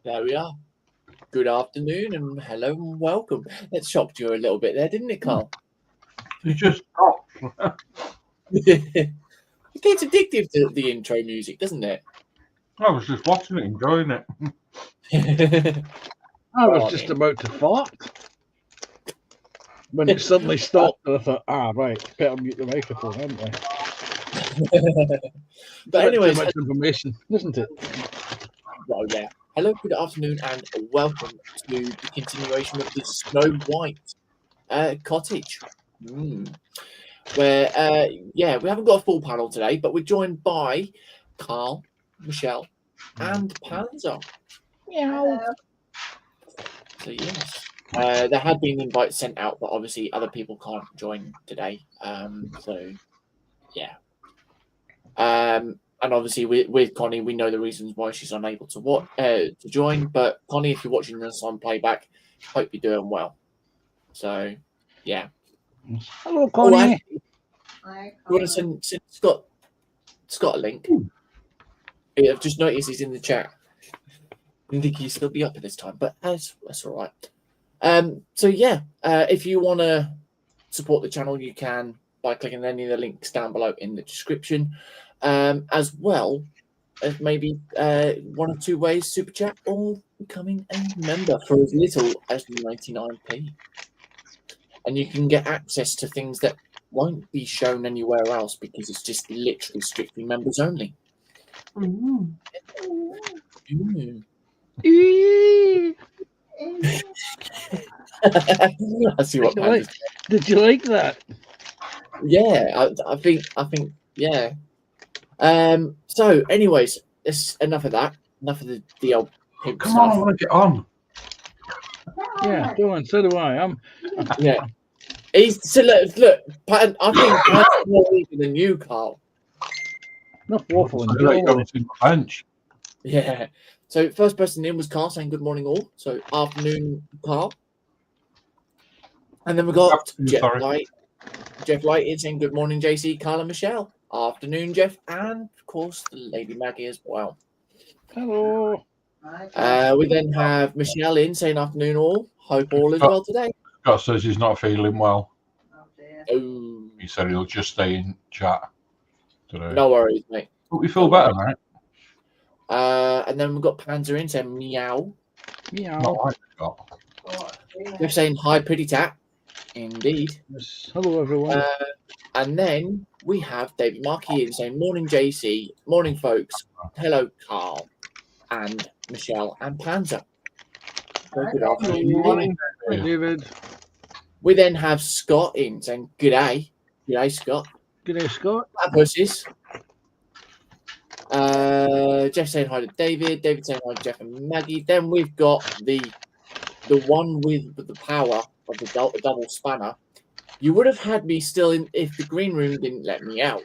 There we are. Good afternoon and hello and welcome. That shocked you a little bit there, didn't it, Carl? You just stopped. It gets addictive to the intro music, doesn't it? I was just watching it, enjoying it. I was just about to fart when it suddenly stopped, and I thought, right, better mute the microphone, haven't I? But anyways, too much information, isn't it? Well, yeah. Hello, good afternoon, and welcome to the continuation of the Snow White Cottage. Where, we haven't got a full panel today, but we're joined by Carl, Michelle, and Panzer. Meow. So yes, there have been invites sent out, but obviously other people can't join today. So yeah. And obviously with Connie, we know the reasons why she's unable to join. But Connie, if you're watching this on playback, hope you're doing well. So yeah. Hello, Connie. You want to send Scott a link? Yeah, I've just noticed he's in the chat. I didn't think he'd still be up at this time, but that's all right. So yeah, if you want to support the channel, you can by clicking any of the links down below in the description, as well as maybe 1 or 2 ways super chat or becoming a member for as little as 99p, and you can get access to things that won't be shown anywhere else because it's just literally strictly members only. I see what Did you like that? Yeah, I think yeah. So anyways, it's enough of that. Enough of the old pimp Come stuff. on, I want to get on. Yeah, go on. So do I. Yeah. He's so look. Pat, I think Pat's more eager than you, Carl. Not waffling. Bench. Yeah. So first person in was Carl saying good morning all. So afternoon, Carl. And then we got Jeff Light. Jeff Light is saying good morning, JC, Carl and Michelle. Afternoon, Jeff, and of course the Lady Maggie as well. Hello. We then have Michelle in saying afternoon all. Hope all is well today. Scott says he's not feeling well. Oh. He said he'll just stay in chat today. No worries, mate. Hope you feel better, mate. And then we've got Panzer in saying meow. Meow. Not like Scott. They're saying hi, pretty tat. Indeed. Yes. Hello, everyone. And then we have David Markey in saying morning, JC. Morning, folks. Hello, Carl and Michelle and Panzer. Good afternoon. Morning, David. We then have Scott in saying good day. Good day, Scott. Good day, Scott. Hi, pussies. Jeff saying hi to David. David saying hi to Jeff and Maggie. Then we've got the one with the power of the double spanner. You would have had me still in if the green room didn't let me out.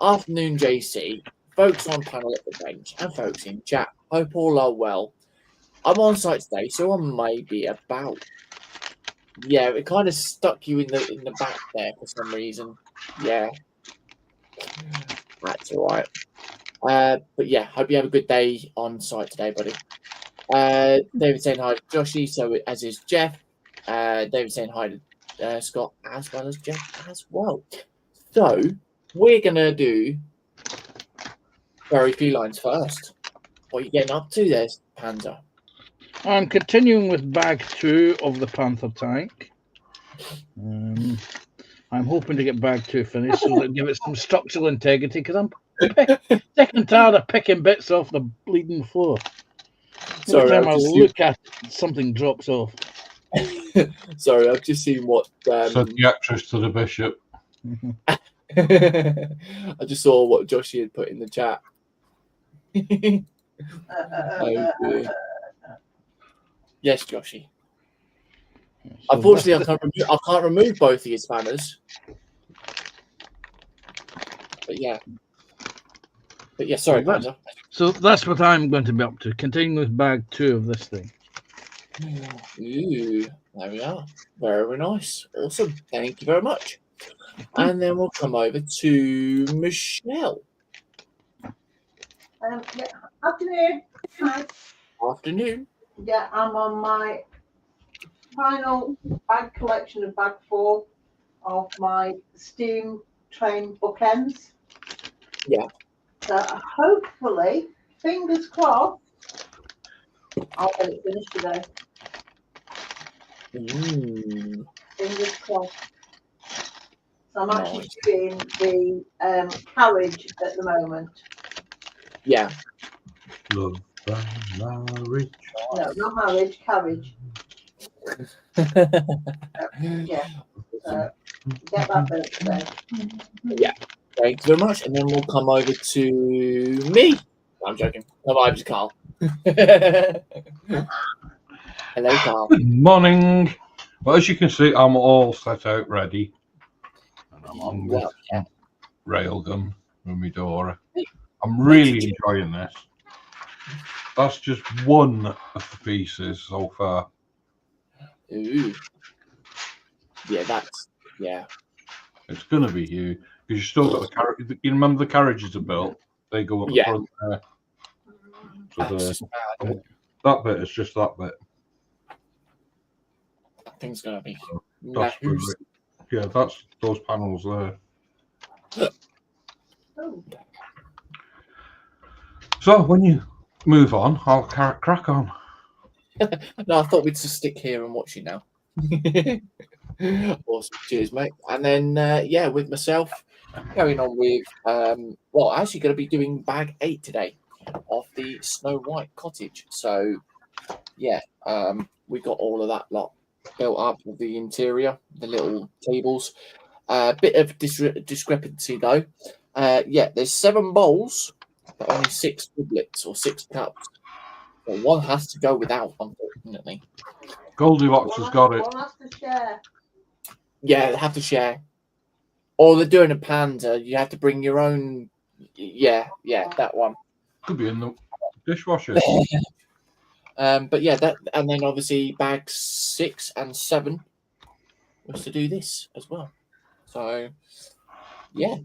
Afternoon, JC. Folks on panel at the bench and folks in chat. Hope all are well. I'm on site today, so I may be about. Yeah, it kind of stuck you in the back there for some reason. Yeah, that's all right. But yeah, hope you have a good day on site today, buddy. David saying hi to Joshy, so as is Jeff. David saying hi to Scott as well as Jeff as well. So we're gonna do very few lines first. What are you getting up to there, Panzer? I'm continuing with bag 2 of the Panther tank. I'm hoping to get bag 2 finished so that give it some structural integrity because I'm sick and tired of picking bits off the bleeding floor. Every time I look at it, something drops off. Sorry, I've just seen what. So the actress to the bishop. I just saw what Joshy had put in the chat. Oh, dear. Yes, Joshy. So unfortunately, I can't remove both of your spanners. But yeah. Sorry, Panzer. So that's what I'm going to be up to. Continuing with bag 2 of this thing. Ooh, there we are. Very nice. Awesome. Thank you very much. And then we'll come over to Michelle. Yeah. Afternoon. Hi. Afternoon. Yeah, I'm on my final bag collection of bag 4 of my steam train bookends. Yeah. So hopefully, fingers crossed, I'll get it finished today. Fingers crossed. So I'm actually doing the carriage at the moment. Yeah. Love and marriage. No, not marriage, carriage. Yeah. So get that bit today. Yeah. Thank you very much. And then we'll come over to me. I'm joking. Come over to Carl. Hello, Carl. Good morning. Well, as you can see, I'm all set out ready. And I'm on this railgun with my Dora. I'm really enjoying this. That's just one of the pieces so far. Ooh. Yeah, that's, yeah. It's going to be you. Because you still got the carriage. You remember the carriages are built? They go up the front there. So that bit is just that bit. That thing's going to be. That's yeah, that's those panels there. So when you move on, I'll crack on. No, I thought we'd just stick here and watch you now. Awesome. Cheers, mate. And then, yeah, with myself, carrying on with, well, actually going to be doing bag 8 today of the Snow White Cottage. So, yeah, we got all of that lot built up with the interior, the little tables. Bit of discrepancy, though. Yeah, there's 7 bowls, but only 6 giblets or 6 cups. So one has to go without, unfortunately. Goldilocks has got it. One has to share. Yeah, they have to share. Or they're doing a panda. You have to bring your own. Yeah, that one. Could be in the dishwasher. But yeah, that, and then obviously bags 6 and 7 was to do this as well. So yeah,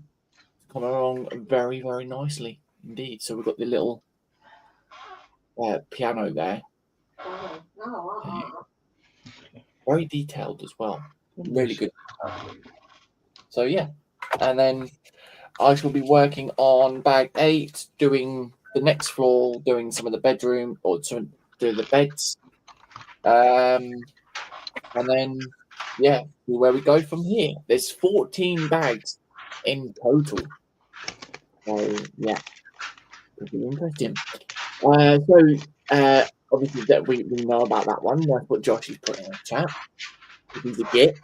come along very, very nicely indeed. So we've got the little piano there. Very detailed as well. Really good. So yeah, and then I shall be working on bag 8, doing the next floor, doing some of the bedroom or do the beds, and then yeah, where we go from here. There's 14 bags in total. So yeah, it'll be interesting. So obviously that we know about that one. That's what Josh is putting in the chat. He's a git.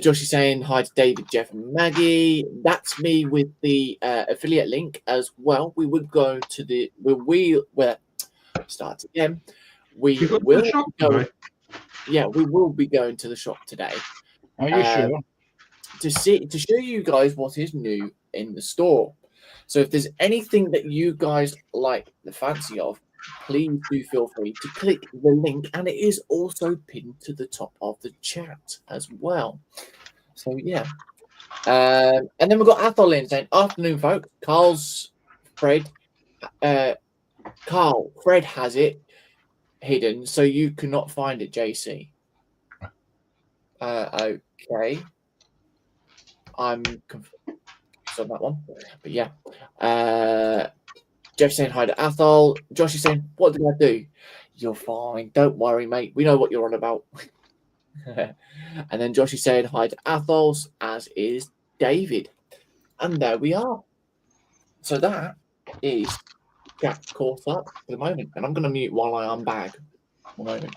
Josh is saying hi to David, Jeff, and Maggie. That's me with the affiliate link as well. We would go to the start again. We will go. Yeah, we will be going to the shop today. Are you sure? To show you guys what is new in the store. So if there's anything that you guys like the fancy of, please do feel free to click the link, and it is also pinned to the top of the chat as well. So yeah, and then we've got Athol in saying, "Afternoon, folks. Fred has it hidden, so you cannot find it, JC." Okay, I'm confused on that one, but yeah. Jeff saying hi to Athol. Josh is saying, "What did I do?" You're fine. Don't worry, mate. We know what you're on about. And then Josh is saying hi to Athols, as is David. And there we are. So that is Jack caught up for the moment. And I'm going to mute while I unbag. One moment.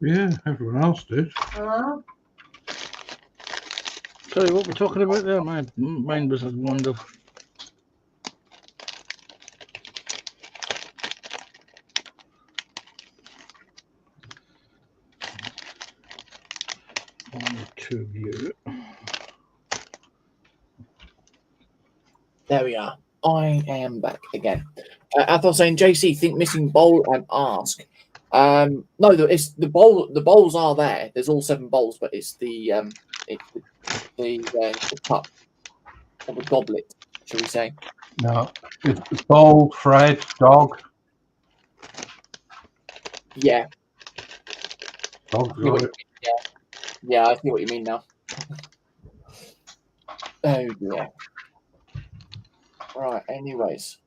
Yeah, everyone else did. Sorry, what we're talking about there? My mind was wandered. To you. There we are. I am back again. Athol saying, JC, think missing bowl and ask. No, it's the bowl. The bowls are there. There's all 7 bowls, but it's the cup or the goblet, shall we say? No, it's bowl, Fred, dog. Yeah. Dog's got it. Yeah, I see what you mean now. Oh yeah. Right. Anyways,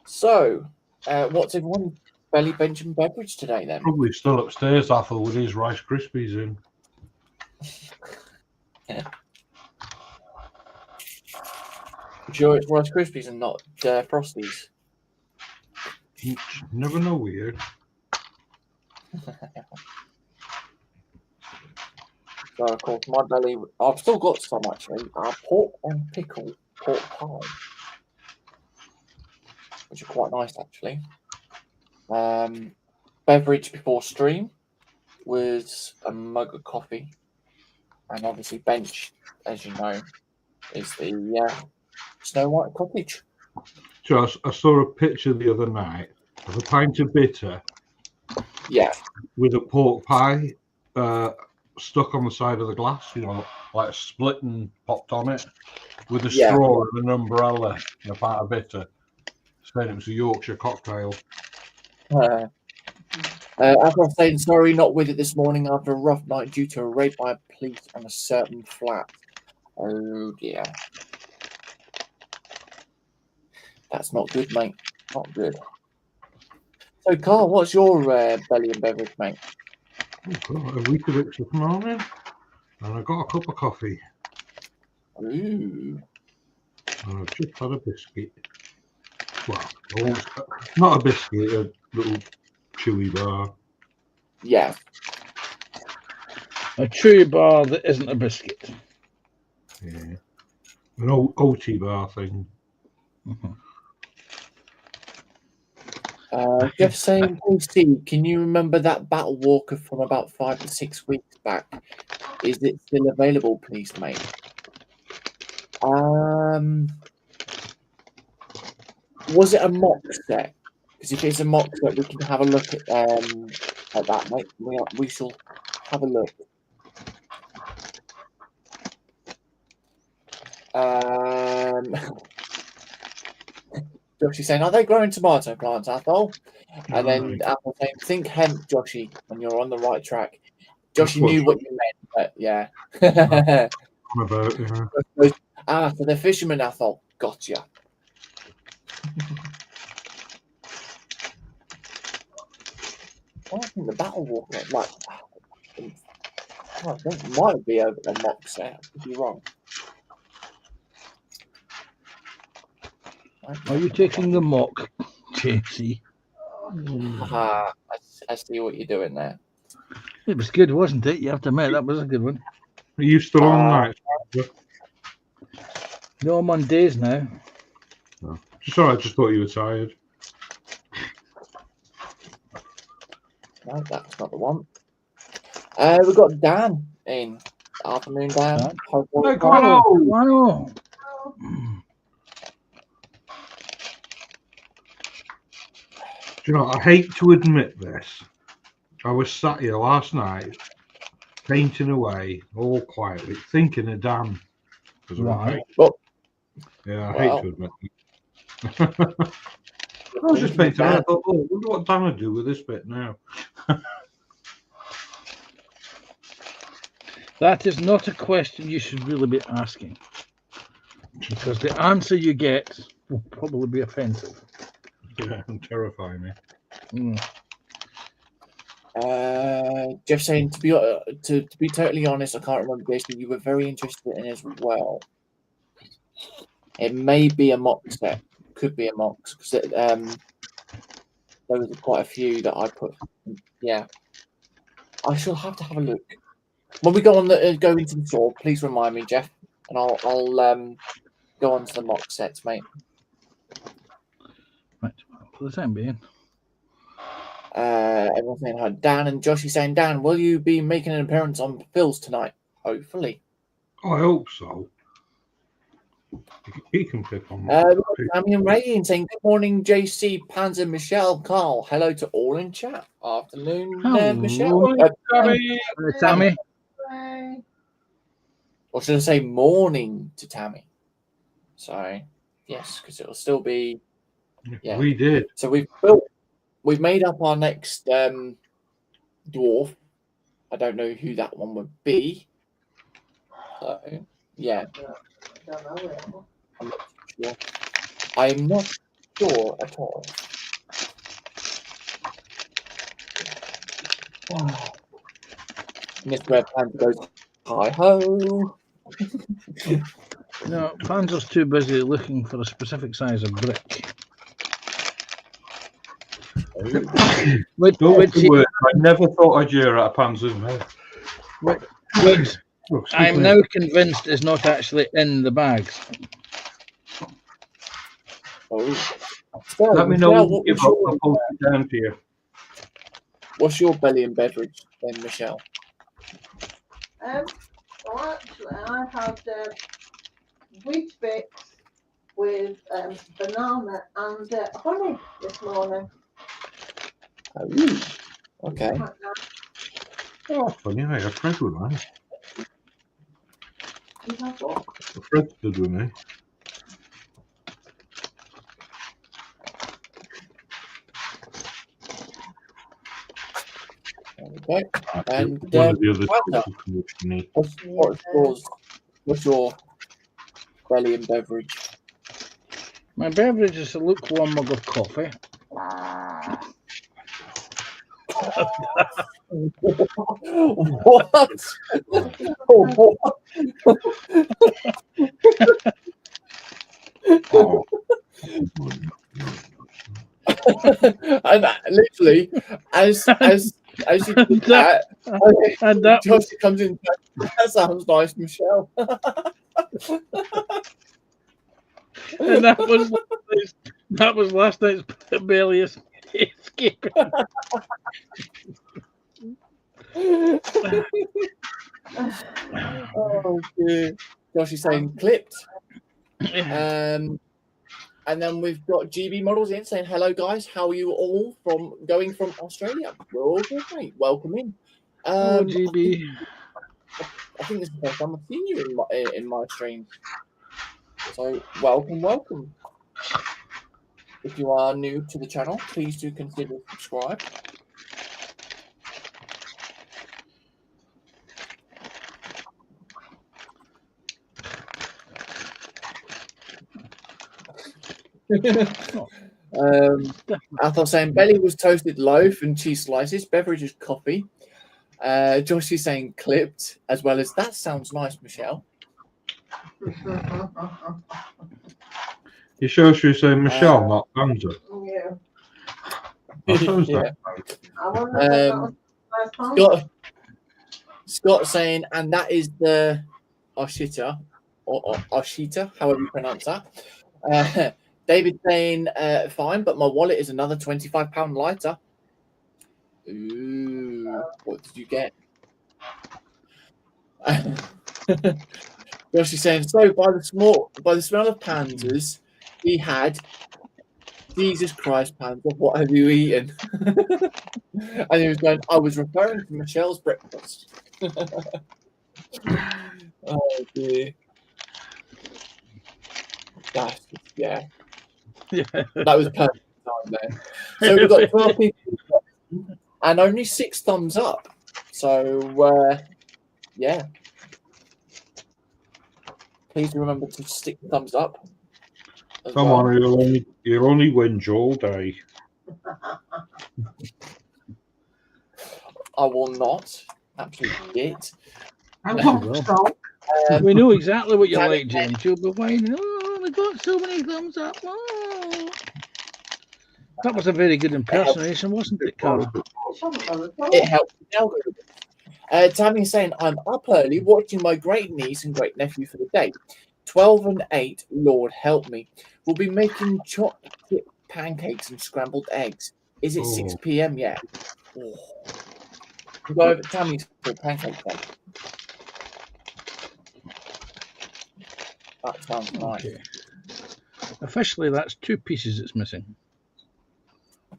so what's everyone belly benching beverage today then? Probably still upstairs, Athel, with his Rice Krispies in. Yeah. Sure, it's Rice Krispies and not Frosties. You never know, weird. So of course, my belly. I've still got some actually. Pork and pickle pork pie, which are quite nice actually. Beverage before stream was a mug of coffee, and obviously bench, as you know, is the Snow White Cottage. So I saw a picture the other night of a pint of bitter Yeah, with a pork pie stuck on the side of the glass, you know, like split and popped on it, with a straw and an umbrella and a pint of bitter. Saying it was a Yorkshire cocktail. After I'm saying sorry, not with it this morning after a rough night due to a raid by police on a certain flat. Oh dear. That's not good, mate. Not good. So, Carl, what's your belly and beverage, mate? Oh, got a Webricks this morning, and I got a cup of coffee. Ooh. And I've just had a biscuit. Well, not a biscuit, a little chewy bar. Yeah. A chewy bar that isn't a biscuit. Yeah. An OT bar thing. Just saying, PC, can you remember that Battle Walker from about 5 to 6 weeks back? Is it still available, please, mate? Was it a mock set? Because if it's a mock set, we can have a look at that, mate. We shall have a look. Joshy saying, "Are they growing tomato plants, Athol?" And then Athol saying, "Think hemp, Joshy, and you're on the right track." Joshy knew what you meant, but yeah. About, yeah. For the fisherman, Athol, gotcha. I think the Battle Walker, like, I think it might be a mock set. I could be wrong. Are you taking the mock, JC? I see what you're doing there. It was good, wasn't it? You have to admit, that was a good one. Are you still on night? No, I'm on days now. No. Sorry, I just thought you were tired. No, that's not the one. We've got Dan in. Afternoon, Dan. Wow. Do you know, I hate to admit this. I was sat here last night, painting away, all quietly, thinking of Dan. Right. Yeah, I hate to admit it. I was just painting away. I thought, I wonder what Dan would do with this bit now. That is not a question you should really be asking, because the answer you get will probably be offensive. Yeah, and terrify me. Jeff saying, to be totally honest, I can't remember this, but you were very interested in it as well. It may be a mock set, could be a mock, because there was quite a few that I put. Yeah, I shall have to have a look when we go on go into the store. Please remind me, Jeff, and I'll go on to the mock sets, mate. Right, for the time being. Everyone's saying hi. Dan and Joshy saying, Dan, will you be making an appearance on Phil's tonight? Hopefully. Oh, I hope so. He can pick on Tammy and Ray saying, good morning, JC, Pans and Michelle, Carl. Hello to all in chat. Afternoon, Michelle. Tammy. Or should I say morning to Tammy? Sorry. Yes, because it'll still be. Yeah. We did. So we've made up our next dwarf. I don't know who that one would be. So yeah. I'm not sure at all. Miss Red Panda goes, hi ho. No, Panzer's too busy looking for a specific size of brick. I never thought I'd hear out of Panzer's mouth. Which I'm now convinced is not actually in the bags. So, let me know if I'll post it down to you. What's your belly and beverage then, Michelle? Well, actually, I had Webricks with banana and honey this morning. Oh, okay. Oh, funny, I have Fred with me. You have what? Fred did with me. Okay. And one of the other what's your belly and beverage? My beverage is a lukewarm mug of coffee. What? And literally, as you do that, Josh comes in. That sounds nice, Michelle. And that was last night's belly escaping. Oh dear. Josh is saying clipped. And then we've got GB Models in saying, hello guys, how are you all from Australia? We're all good, mate. Welcome in. GB. I think this is the first time I've seen you in my stream. So welcome. If you are new to the channel, please do consider subscribe. Athol saying belly was toasted loaf and cheese slices, beverage is coffee. Josh is saying clipped, as well as that sounds nice, Michelle. You sure she's saying Michelle, not Panzer? Yeah. Scott saying, and that is the Oshita, or Oshita, however you pronounce that. David saying, fine, but my wallet is another £25 lighter. Ooh, what did you get? Josh is saying, so by the smell of Panzers, he had, Jesus Christ, Panzer, what have you eaten? And he was going, I was referring to Michelle's breakfast. Oh dear. That's yeah. That was perfect time there. So we've got 12 people and only 6 thumbs up. So yeah. Please remember to stick the thumbs up. Come on, you'll only whinge all day. I will not. Absolutely it. We know exactly what you like, James. You'll be whining. Oh, we got so many thumbs up. Oh. That was a very good impersonation, wasn't it, Carl? It helped the algorithm. Tammy's saying, I'm up early watching my great niece and great nephew for the day. 12 and 8, Lord help me. We'll be making chocolate chip pancakes and scrambled eggs. Is it 6 p.m. yet? Oh. We'll go over to Tammy's for pancake then. That sounds nice. Okay. Officially, that's 2 pieces it's missing.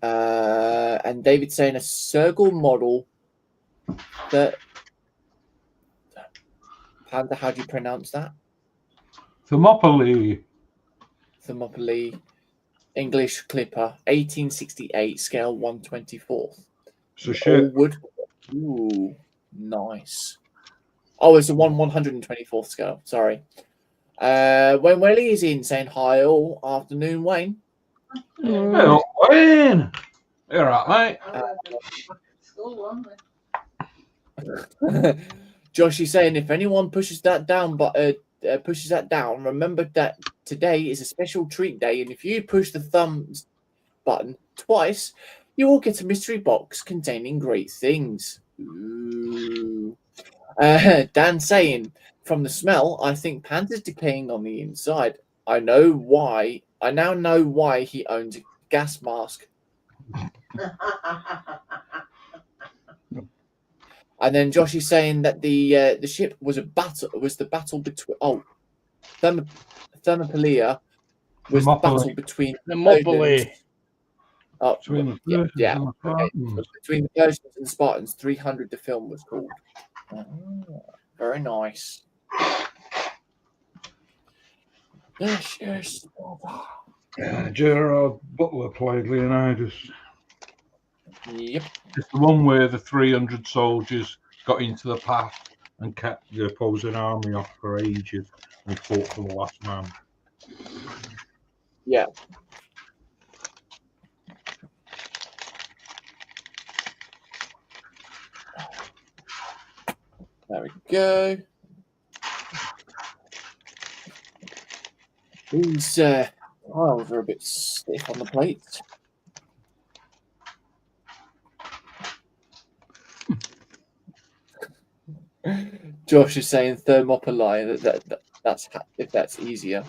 And David's saying a circle model that. Panda, how do you pronounce that? Thermopylae. Thermopylae. English clipper, 1868, scale 1/24. It's a ship. Wood. Ooh, nice. Oh, it's a 1/124th scale. Sorry. Wayne Welly is in saying hi all afternoon, Wayne. Hello, Wayne. You're right, mate. Josh is saying if anyone pushes that down, remember that today is a special treat day, and if you push the thumbs button twice, you will get a mystery box containing great things. Ooh. Dan saying, from the smell, I think Panda's decaying on the inside. I now know why he owns a gas mask. And then Josh is saying that the ship was the battle between Thermopylae was the battle between Thermopylae. Between the Persians and the Spartans. Between the Persians and the Spartans, 300 the film was called. Very nice. Yes. Gerard Butler played Leonidas. Yep. It's the one where the 300 soldiers got into the path and kept the opposing army off for ages and fought for the last man. Yeah. There we go. These tiles are a bit stiff on the plates. Josh is saying Thermopylae, that's if that's easier.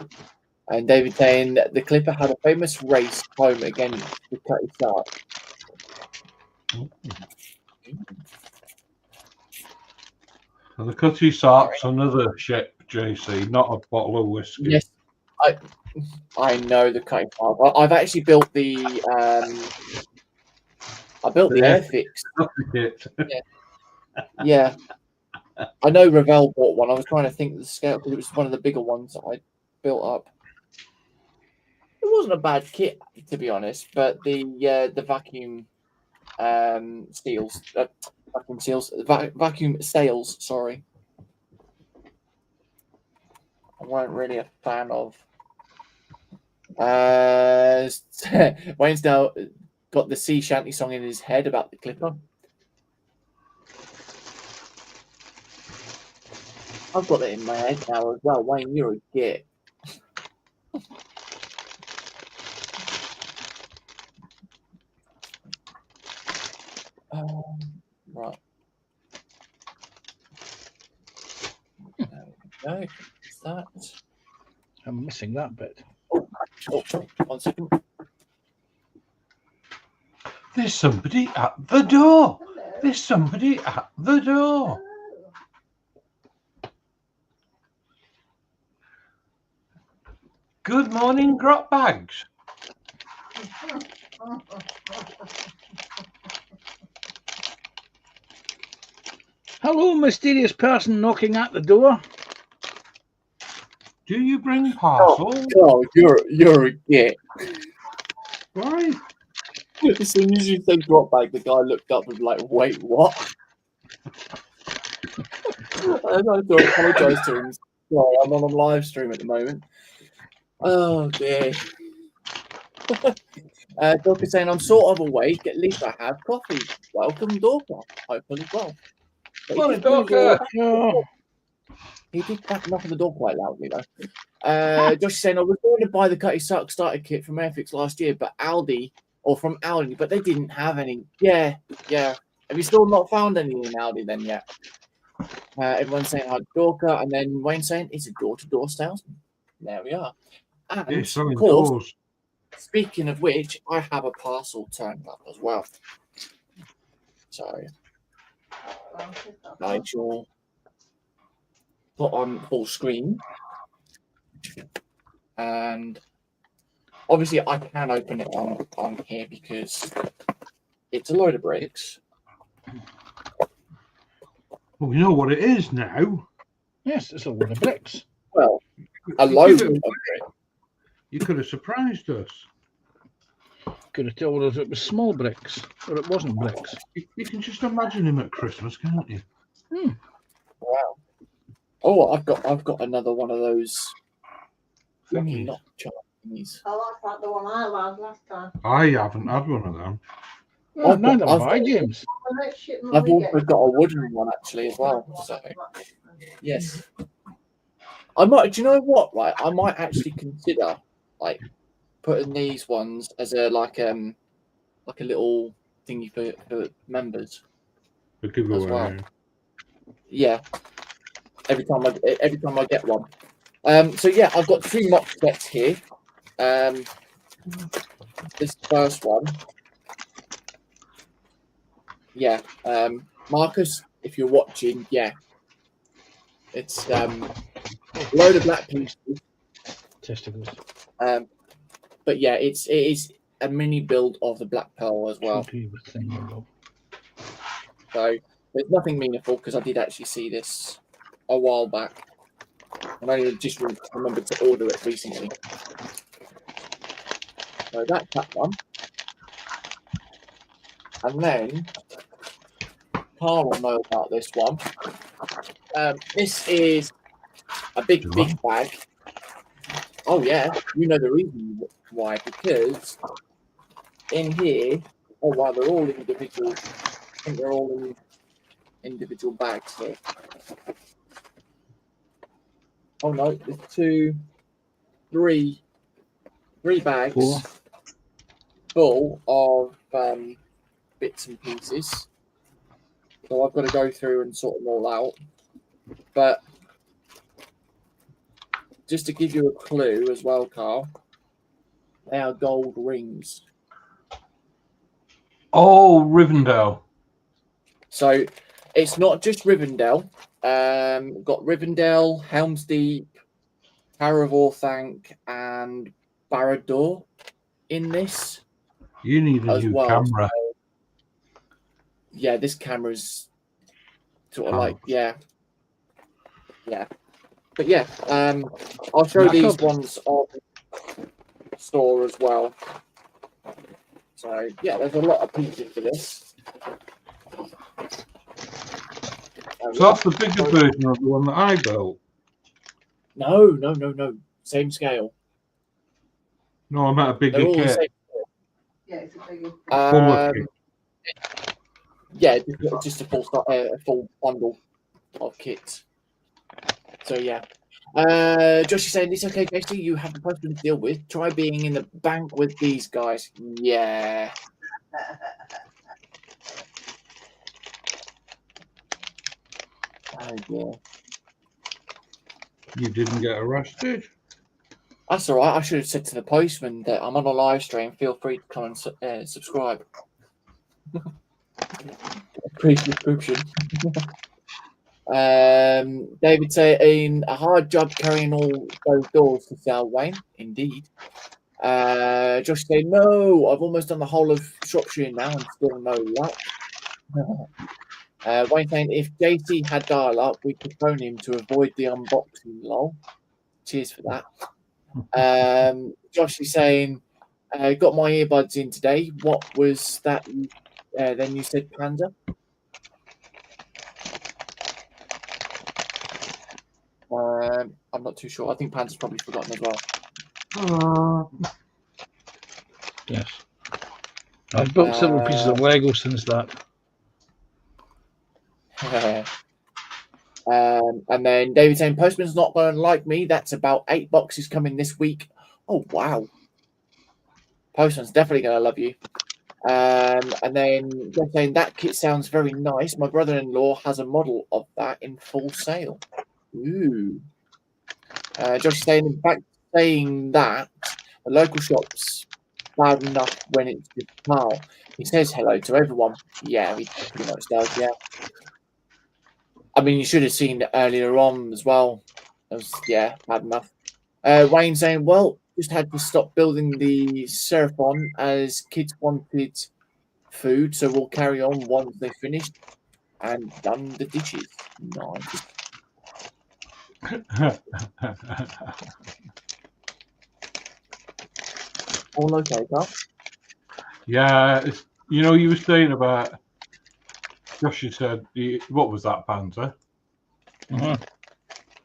And David saying that the Clipper had a famous race home against the Cottage start. And the Cottage Sark's another ship, JC, not a bottle of whiskey. Yes, I know the Cottage Sark. I've actually built the Airfix. Yeah. I know Ravel bought one. I was trying to think of the scale because it was one of the bigger ones that I built up. It wasn't a bad kit, to be honest, but the vacuum seals, vacuum sails. Sorry, I weren't really a fan of. Wayne's now got the sea shanty song in his head about the Clipper. I've got it in my head now as well. Wayne, you're a git. Right. There we go. Is that? I'm missing that bit. Oh, 1 second. There's somebody at the door. There's somebody at the door. Good morning, grot bags. Hello, mysterious person knocking at the door. Do you bring parcels? Oh, you're a git. Why? As soon as you said drop bag, the guy looked up and was like, wait, what? I have to apologise to him. Sorry, I'm on a live stream at the moment. Oh dear. Doc is saying I'm sort of awake. At least I have coffee. Welcome, Dorker. Hopefully well. Morning, Dorker. He did knock on the door quite loudly though. Josh is saying I was going to buy the Cutty Suck starter kit from Airfix last year, but Aldi, but they didn't have any. Yeah. Have you still not found any in Aldi then yet? Everyone's saying hi, Dorker, and then Wayne saying it's a door-to-door salesman. There we are. And Yes, of course, speaking of which, I have a parcel turned up as well. So, Nigel, put on full screen. And obviously I can open it on here because it's a load of bricks. Well, we know what it is now. Yes, it's a load of bricks. Well, a You load could of have- bricks. You could have surprised us. Could have told us it was small bricks, or it wasn't bricks. You can just imagine him at Christmas, can't you? Wow. Oh, I've got another one of those Thingies. not chart thingies. I like the one I had last time. I haven't had one of them. Oh, I've neither got- have I've I, got- James. The next shipment I've we also get- got a wooden one actually as well. So yes. I might. Do you know what? Right, I might actually consider like putting these ones as a like a little thingy for members. The giveaway. As well. Yeah. Every time I get one. So yeah, I've got 2 mock sets here. This first one. Yeah. Marcus, if you're watching, yeah. It's a load of black pieces. Testicles. But yeah, it is a mini build of the Black Pearl as well. Should be with thing. So there's nothing meaningful because I did actually see this a while back. And I just remembered to order it recently. So that's that one. And then Carl will know about this one. This is a big bag. Oh yeah, you know the reason why, because in here, oh wow, they're all individual. I think they're all in individual bags here. Oh no, there's 2, 3 bags 4. full of bits and pieces. So I've got to go through and sort them all out. But just to give you a clue as well, Carl, they are gold rings. Oh, Rivendell. So it's not just Rivendell. Got Rivendell, Helm's Deep, Tower of Orthanc, and Barad-dûr in this. You need a as new well. camera. Yeah, this camera's sort of Oh. like yeah. But yeah, I'll show these ones on store as well. So yeah, there's a lot of pieces for this. So that's the bigger version of the one that I built. No. Same scale. No, I'm at a bigger They're all the kit. same. Yeah, it's a biggie. Full of kit. Yeah, just a full bundle of kits. So yeah. Josh is saying it's okay, Casey. You have the person to deal with. Try being in the bank with these guys. Yeah. Oh yeah. You didn't get arrested. That's all right. I should have said to the postman that I'm on a live stream. Feel free to come and subscribe. Pre-subscription. David saying a hard job carrying all those doors to sell, Wayne. Indeed. Josh saying no. I've almost done the whole of Shropshire now and still no luck. Wayne saying if JC had dial-up, we could phone him to avoid the unboxing. Lol. Cheers for that. Josh is saying, got my earbuds in today. What was that? Then you said Panda. I'm not too sure. I think Panda's probably forgotten as well. Yes. I've built several pieces of Lego since that. And then David saying, Postman's not going to like me. That's about 8 boxes coming this week. Oh, wow. Postman's definitely going to love you. And then they're saying, that kit sounds very nice. My brother-in-law has a model of that in full sale. Ooh. Josh saying, in fact, saying that the local shop's bad enough when it's just Carl. He says hello to everyone. Yeah, he pretty much does, yeah. I mean, you should have seen it earlier on as well. It was, yeah, bad enough. Wayne saying, well, just had to stop building the Seraphon as kids wanted food, so we'll carry on once they finished and done the dishes. Nice. All okay, Carl? Yeah, you know, you were saying about Josh. You said, what was that, Panther?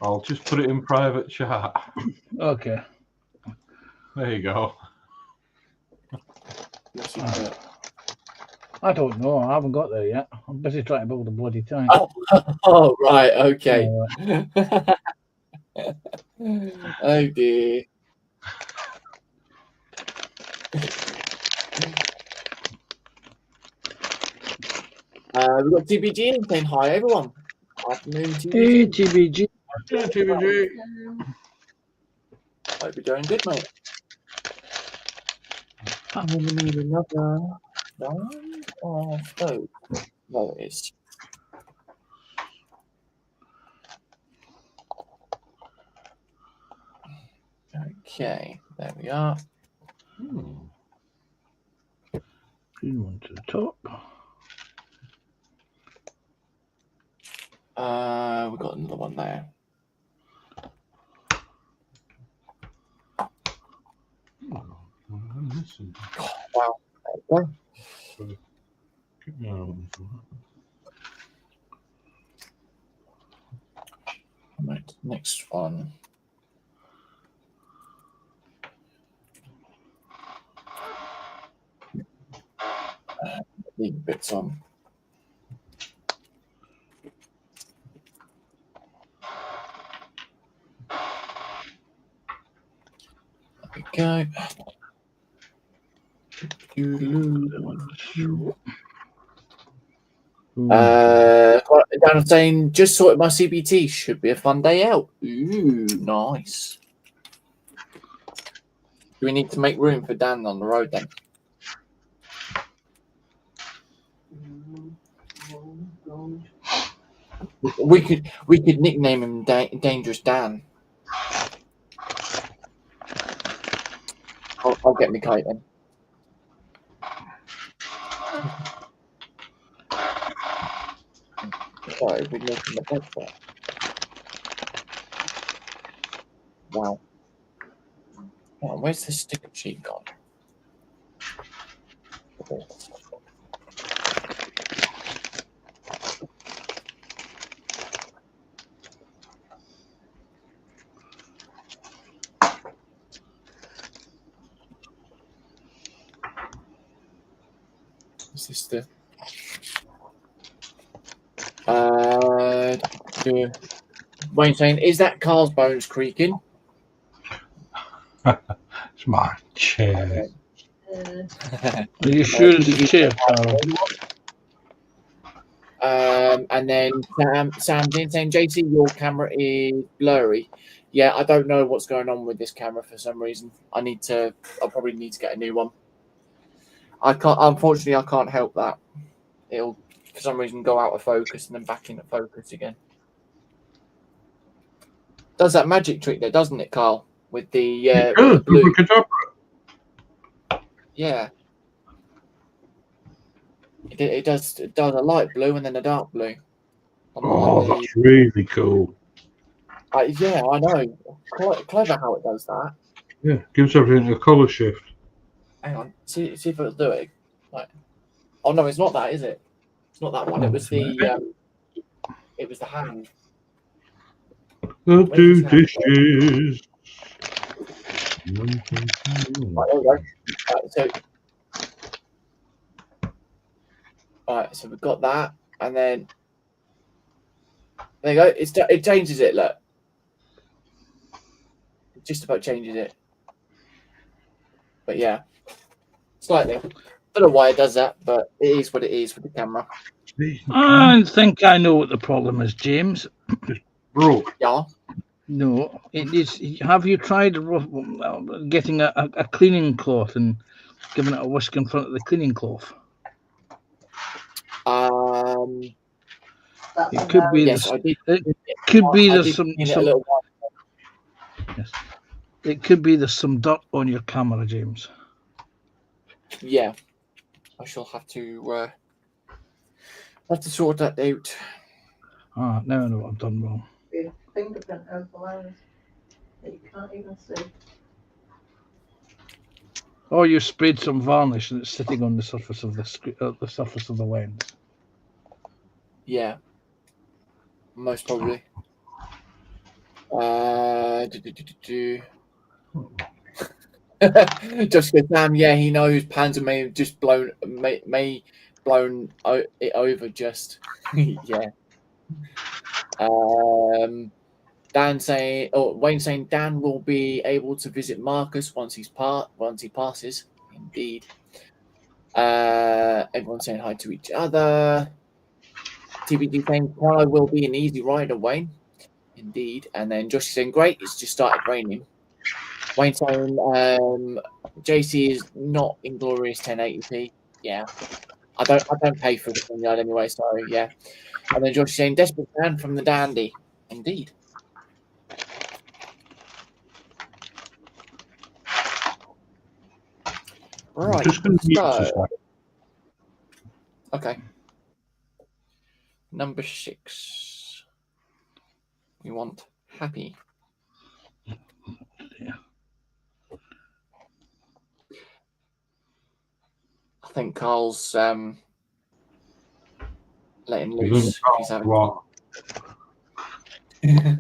I'll just put it in private chat. Okay. There you go. I don't know. I haven't got there yet. I'm busy trying to build a bloody tank. Oh, right. Okay. Right. Oh, dear. We've got TBG saying hi, everyone. Afternoon, TBG. Hey, TBG. Yeah, TBG. Hope you're doing good, mate. I'm going to need another one of those. There it is. Okay, there we are. Green one to the top. We've got another one there. Wow. Right, next one. Leave bits on. There we go. Dan saying, just sorted my CBT. Should be a fun day out. Ooh, nice. Do we need to make room for Dan on the road then? We could nickname him Dangerous Dan. I'll get me kite then. Sorry, we're making the bed for it. Wow. Oh, where's the sticker sheet gone? Okay. Is this the Wayne saying, is that Carl's bones creaking? It's my chair. Are you sure it's a chair, Carl? And then Sam's in saying, JC, your camera is blurry. Yeah, I don't know what's going on with this camera for some reason. I'll probably need to get a new one. Unfortunately, I can't help that. It'll, for some reason, go out of focus and then back into focus again. Does that magic trick there, doesn't it, Carl? With the, with the blue. Yeah. It does a light blue and then a dark blue. That's really cool. Yeah, I know. Clever how it does that. Yeah, gives everything a colour shift. Hang on, see if it'll do it. Like, oh no, it's not that, is it? It's not that one. It was the hand. I'll do dishes. Right, there we go. Right, so we've got that, and then there you go. It changes it. Look, it just about changes it. But yeah, slightly. Don't know why it does that, but it is what it is with the camera. I think I know what the problem is, James. Broke. Yeah. No, it is. Have you tried getting a cleaning cloth and giving it a whisk in front of the cleaning cloth? It could be. Yes, I did. It could be there's some. A little while. Yes. It could be there's some dirt on your camera, James. Yeah, I shall have to sort that out. Ah, now I know what I've done wrong. Your fingerprint overlays that you can't even see. Oh, you sprayed some varnish and it's sitting on the surface of the surface of the lens. Yeah, most probably. Just go, damn, yeah, he knows Panzer may have just blown it over just. Yeah. Dan saying, or Wayne saying, Dan will be able to visit Marcus once he passes. Indeed. Everyone saying hi to each other. TBD saying, Carlo will be an easy rider, Wayne. Indeed. And then Josh is saying, great, it's just started raining. Wayne saying, JC is not Inglorious 1080p. Yeah. I don't pay for the yard anyway, so yeah. And then Josh is saying, desperate Dan from the Dandy. Indeed. Right. Just going to mute this So, one. okay. Number 6. We want happy. Yeah. I think Carl's letting You loose. think, He's having what? I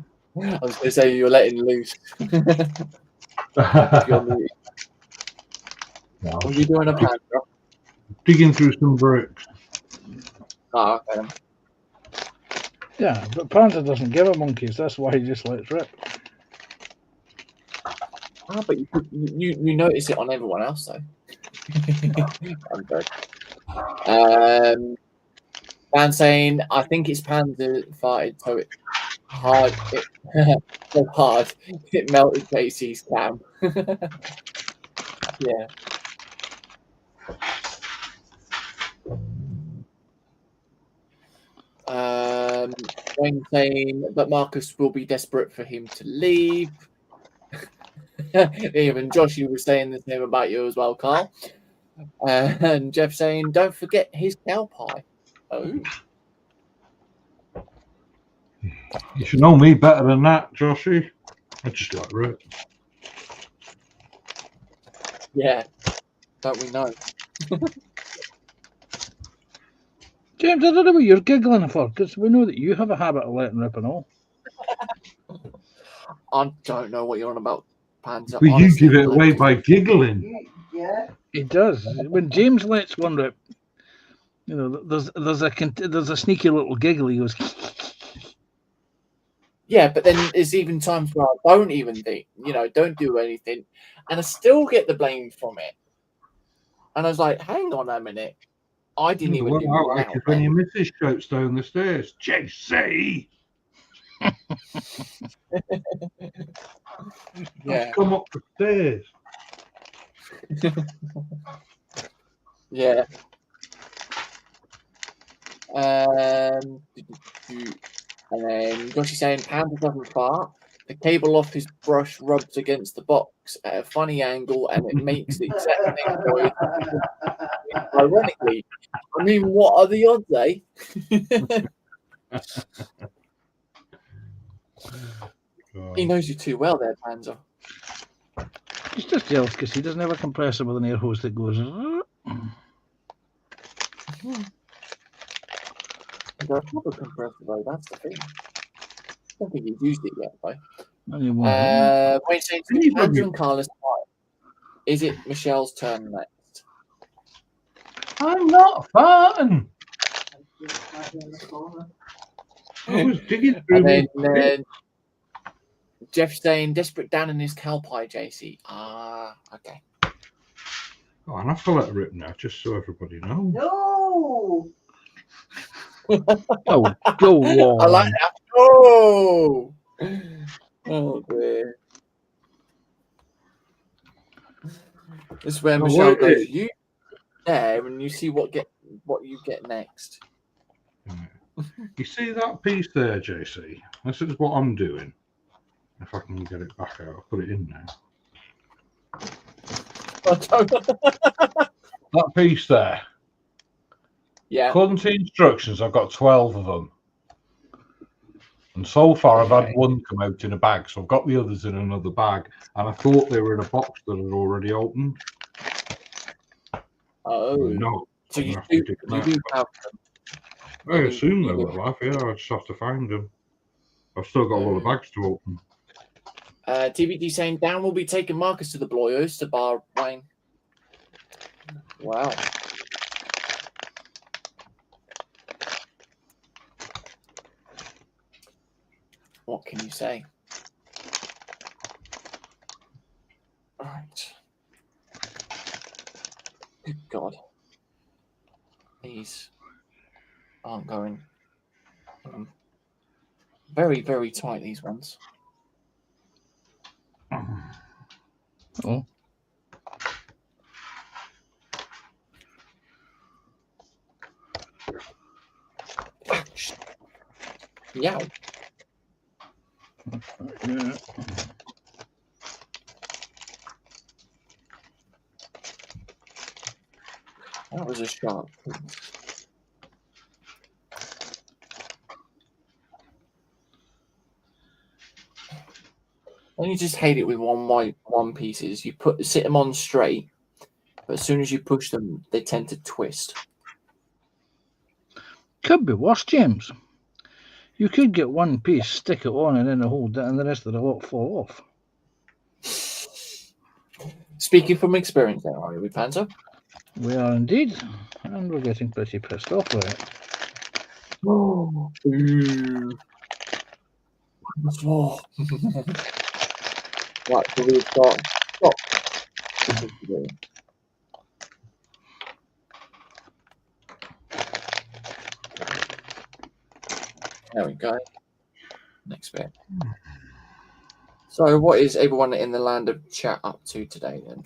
was going to say you're letting loose. If you're muted. No, What are you doing a pan, bro? digging through some bricks. Oh, okay. Yeah, but Panzer doesn't give a monkeys. That's why he just lets rip. Ah, but you notice it on everyone else, though. I'm good. Dan saying, I think it's Panzer farted, so it hard. So hard. It melted JC's cam. Yeah. Wayne saying that Marcus will be desperate for him to leave. Even Joshua was saying the same about you as well, Carl. And Jeff saying, don't forget his cow pie. Oh. You should know me better than that, Joshy. I just like rip. Yeah. Don't we know? James, I don't know what you're giggling for, because we know that you have a habit of letting rip and all. I don't know what you're on about, Panzer. But you Honestly, give it I away do. by giggling. Yeah. He does. When James lets one rip, you know, there's a sneaky little giggle. He goes. Yeah, but then there's even times where I don't even think, don't do anything, and I still get the blame from it. And I was like, hang on a minute. I didn't even do Well, like that. if when your missus shouts down the stairs, JC! Yeah. Come up the stairs. Yeah. And then Josh is saying Panda doesn't fart. The cable off his brush rubs against the box at a funny angle, and it makes the exact same noise. Ironically, I mean, what are the odds, eh? He knows you too well, there, Panzer. He's just jealous because he doesn't have a compressor with an air hose that goes. Got a proper compressor though, that's the thing. I don't think he's used it yet, though. Wait, saying Panzer and Carlos, is it Michelle's turn next? I'm not farting. I was digging through And then Jeff saying, desperate Dan and his cow pie, JC. Ah, okay. Oh, and I have to let it rip now, just so everybody knows. No. Go on. I like that. Oh, dear. This is where Michelle goes. You there, and you see what you get next. You see that piece there, JC? This is what I'm doing. If I can get it back out, I'll put it in now. That piece there. Yeah. According to the instructions, I've got 12 of them. And so far, I've had one come out in a bag, so I've got the others in another bag. And I thought they were in a box that had already opened. Oh. No. So you do have them. I assume they will have, yeah. I just have to find them. I've still got a lot of bags to open. TBD saying Dan will be taking Marcus to the Bloy Oyster Bar, Wayne. Wow. What can you say? Right. Good God. These aren't going very, very tight, these ones. Oh. Yeah. Yeah. That was a sharp. And you just hate it with one pieces. You sit them on straight, but as soon as you push them, they tend to twist. Could be worse, James. You could get one piece, stick it on, and then hold it, and the rest of the lot fall off. Speaking from experience, now, are we, Panzer? We are indeed, and we're getting pretty pissed off with it. Oh, right, so we've got stop. There we go. Next bit. So, what is everyone in the land of chat up to today then?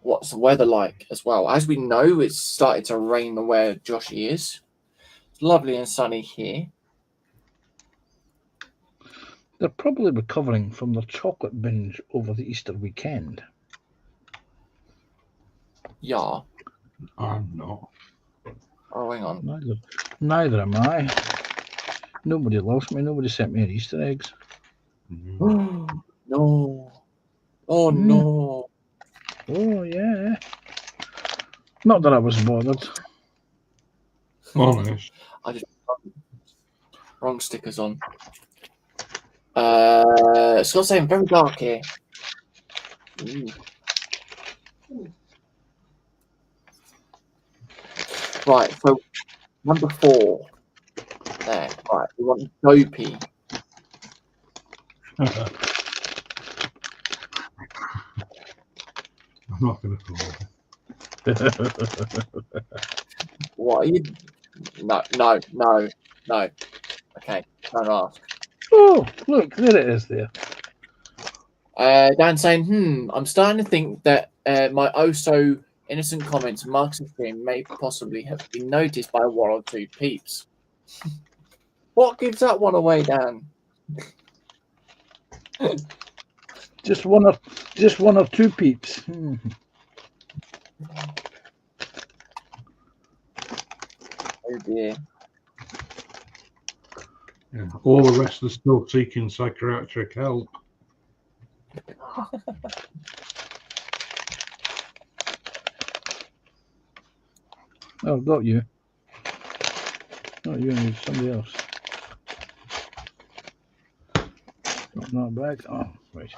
What's the weather like as well? As we know, it's started to rain where Joshy is. It's lovely and sunny here. They're probably recovering from their chocolate binge over the Easter weekend. Yeah. I'm not. Oh, hang on. Neither am I. Nobody loves me. Nobody sent me any Easter eggs. No. Oh, no. Oh, yeah. Not that I was bothered. Honest. I just wrong stickers on. Scott's saying very dark here. Right, so number 4. There, right. We want dopey. I'm not going to call it. What are you? No. Okay, don't ask. Oh, look, there it is there. Dan saying, I'm starting to think that my oh-so innocent comments on Marcus' stream may possibly have been noticed by 1 or 2 peeps. What gives that one away, Dan? Just one or 2 peeps. Oh dear. Yeah. All the rest are still seeking psychiatric help. Oh, got you. Not you, and somebody else. Not bad. Oh, right.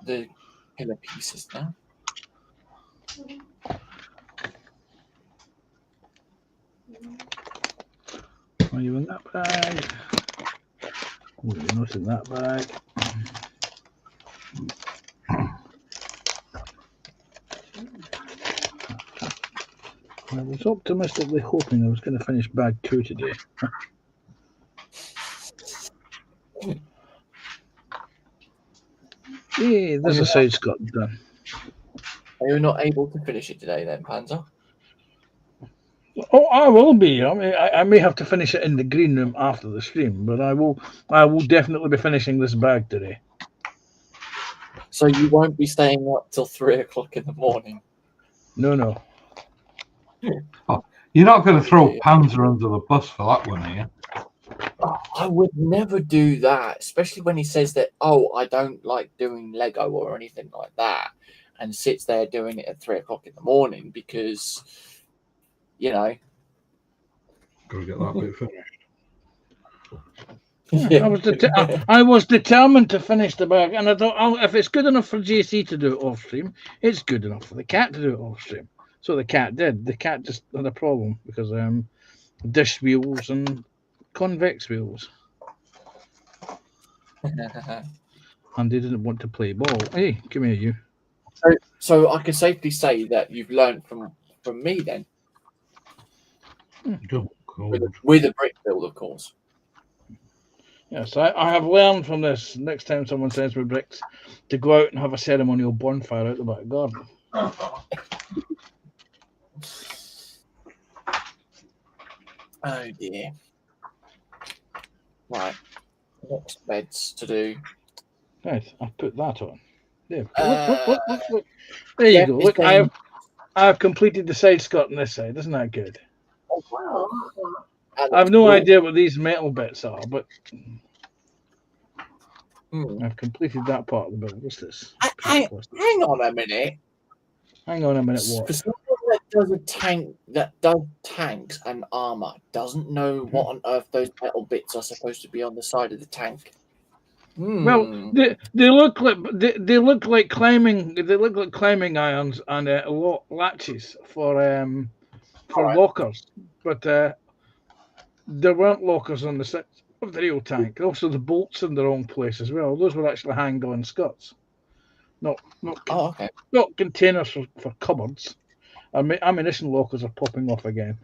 The pillar pieces now. Are you in that bag? Oh, you're not in that bag. I was optimistically hoping I was going to finish bag 2 today. Hey, there's a side Scott done. Are you not able to finish it today then, Panzer? Oh, I will be. I mean, I may have to finish it in the green room after the stream, but I will definitely be finishing this bag today. So you won't be staying up till 3 o'clock in the morning. No. You're not going to throw Panzer under the bus for that one, are you? I would never do that, especially when he says that, oh, I don't like doing Lego or anything like that, and sits there doing it at 3 o'clock in the morning because, you know. Got to get that bit finished. Yeah. I was determined to finish the bag, and I thought, if it's good enough for JC to do it off stream, it's good enough for the cat to do it off stream. So the cat did. The cat just had a problem because dish wheels and convex wheels, and they didn't want to play ball. Hey, come here, you. So I can safely say that you've learned from me then. With a brick build, of course. Yes, I have learned from this. Next time someone sends me bricks, to go out and have a ceremonial bonfire out the back garden. Oh dear. Right. Next beds to do. Right, I've put that on. There. Look. There you go. Look, saying... I have completed the side skirt on this side. Isn't that good? Oh wow. I have no idea what these metal bits are, but I've completed that part of the build. What's this? Hang on a minute. Hang on a minute. What? For someone that does that does tanks and armor doesn't know what on earth those metal bits are supposed to be on the side of the tank. Well, they look like climbing. They look like climbing irons and latches for lockers, but there weren't lockers on the side of the real tank. Also, the bolts in the wrong place as well. Those were actually hang-on skirts, not containers for cupboards. Ammunition lockers are popping off again.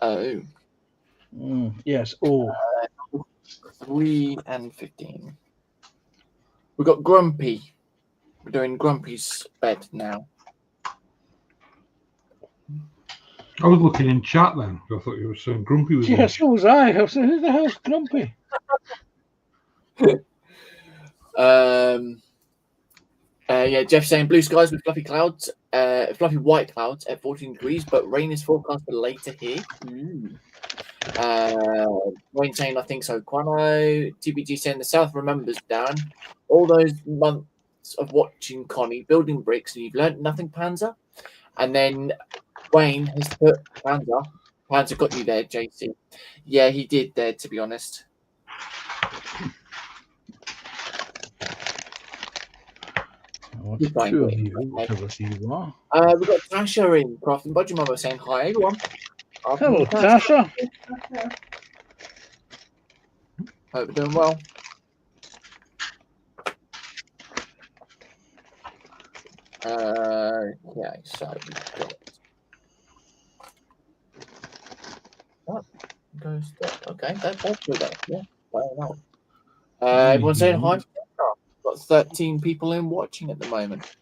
Oh. Yes. 3 and 15. We've got Grumpy. We're doing Grumpy's bed now. I was looking in chat then. I thought you were saying Grumpy was. Yes, so was I. I was saying, who the hell's Grumpy? Jeff saying blue skies with fluffy clouds, fluffy white clouds at 14 degrees, but rain is forecast for later here. Wayne saying I think so. Quano. TBG saying the South remembers, Dan. All those months of watching Connie building bricks and you've learnt nothing, Panzer. And then Wayne has put Panzer. Panzer got you there, JC. Yeah, he did there, to be honest. What's two of you? Whichever you are. We've got Tasha in Craft and Budget Mama saying hi, everyone. Hello, Tasha. Hope you're doing well. Okay, so goes okay, that's good though. Yeah, well, everyone's saying hi. Got 13 people in watching at the moment.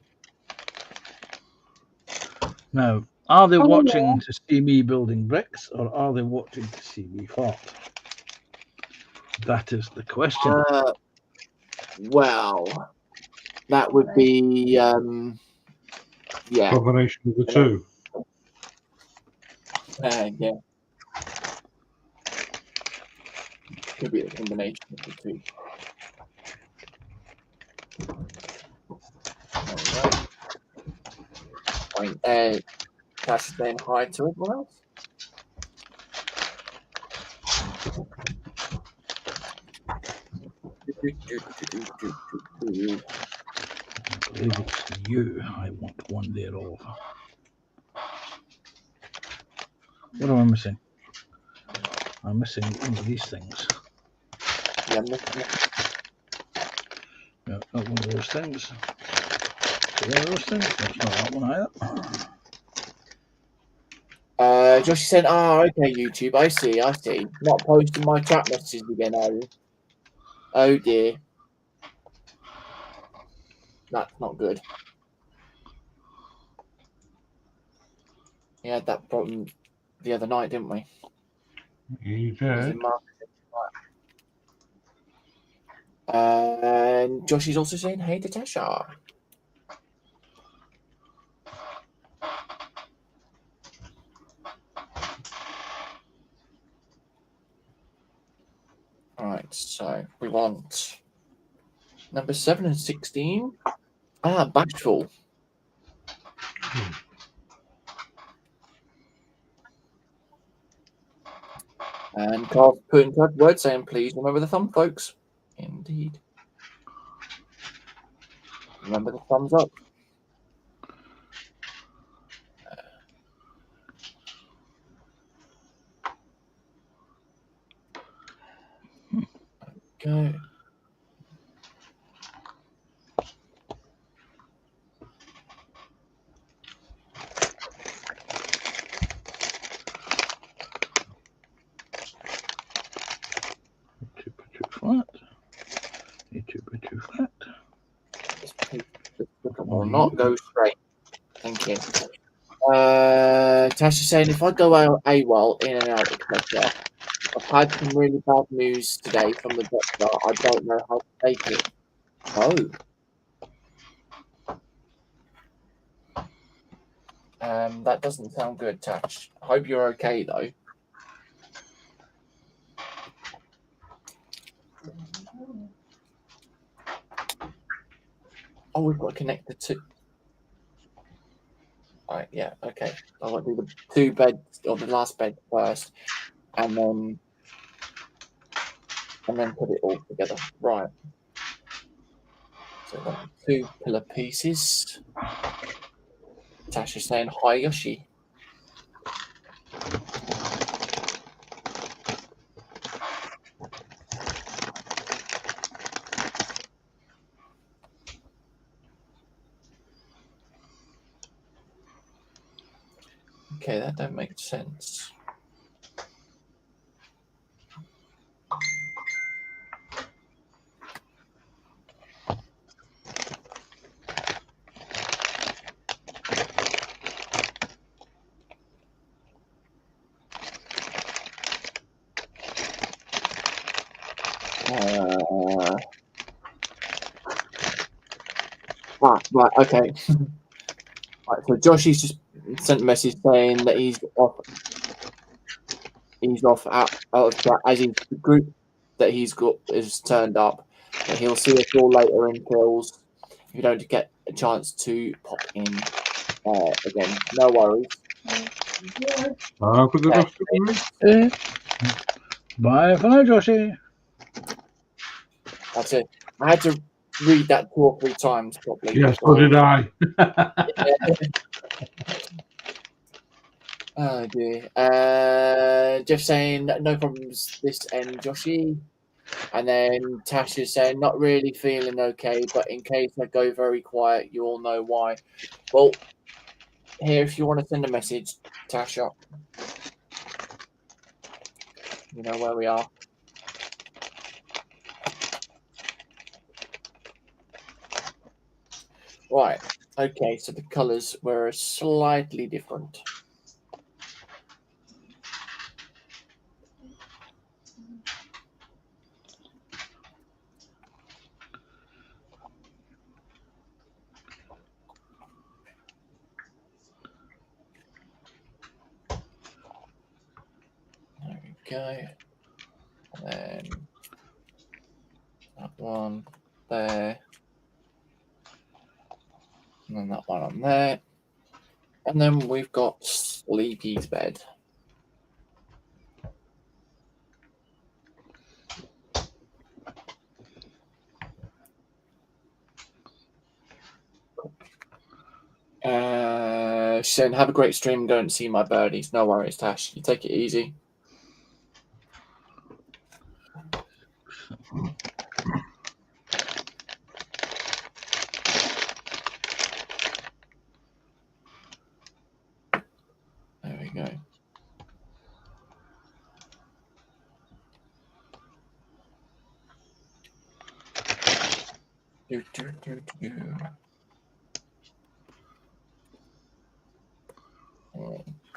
Now, are they watching to see me building bricks, or are they watching to see me fart? That is the question. Well, that would be combination of the two. Yeah. Could be a combination of the two. That's saying hi to everyone else. I believe it's you. I want one thereof. What am I missing? I'm missing one of these things. Yeah, no, not one of those things. One of those things? That's not that one either. Josh said, okay, YouTube, I see. Not posting my chat messages again, are you? Oh dear. That's not good. We had that problem the other night, didn't we? You did. And Josh is also saying, hey, Natasha. All right, so we want number 7 and 16. Bashful. And Carl put in code word saying, please remember the thumb, folks. Indeed. Remember the thumbs up. Go. Flat. 2 by 2 flat. Will not go straight. Thank you. Tasha saying, if I go AWOL in and out, etc., I've had some really bad news today from the doctor. I don't know how to take it. Oh. That doesn't sound good, Tash. I hope you're okay, though. Oh, we've got connected to. All right, yeah, okay. I want to do the 2 beds, or the last bed first, and then put it all together. Right. So 2 pillar pieces. Tasha's saying, hi, Yoshi. Okay, that don't make sense. Right, okay. Right, so Joshy's just sent a message saying that he's off. He's off out of chat, as in the group that he's got is turned up. But he'll see us all later in Phil's. If you don't get a chance to pop in again, no worries. Bye for now, Joshy. That's it. I had to read that 2 or 3 times properly. Yes, so did I. Oh dear. Jeff saying no problems this end, Joshy. And then Tash is saying not really feeling okay, but in case I go very quiet, you all know why. Well, here if you want to send a message, Tasha. You know where we are. Right. Okay, so the colours were slightly different. There we go. And then that one there. And then that one on there. And then we've got Sleepy's bed. She's saying, have a great stream. Go and see my birdies. No worries, Tash. You take it easy. There we go.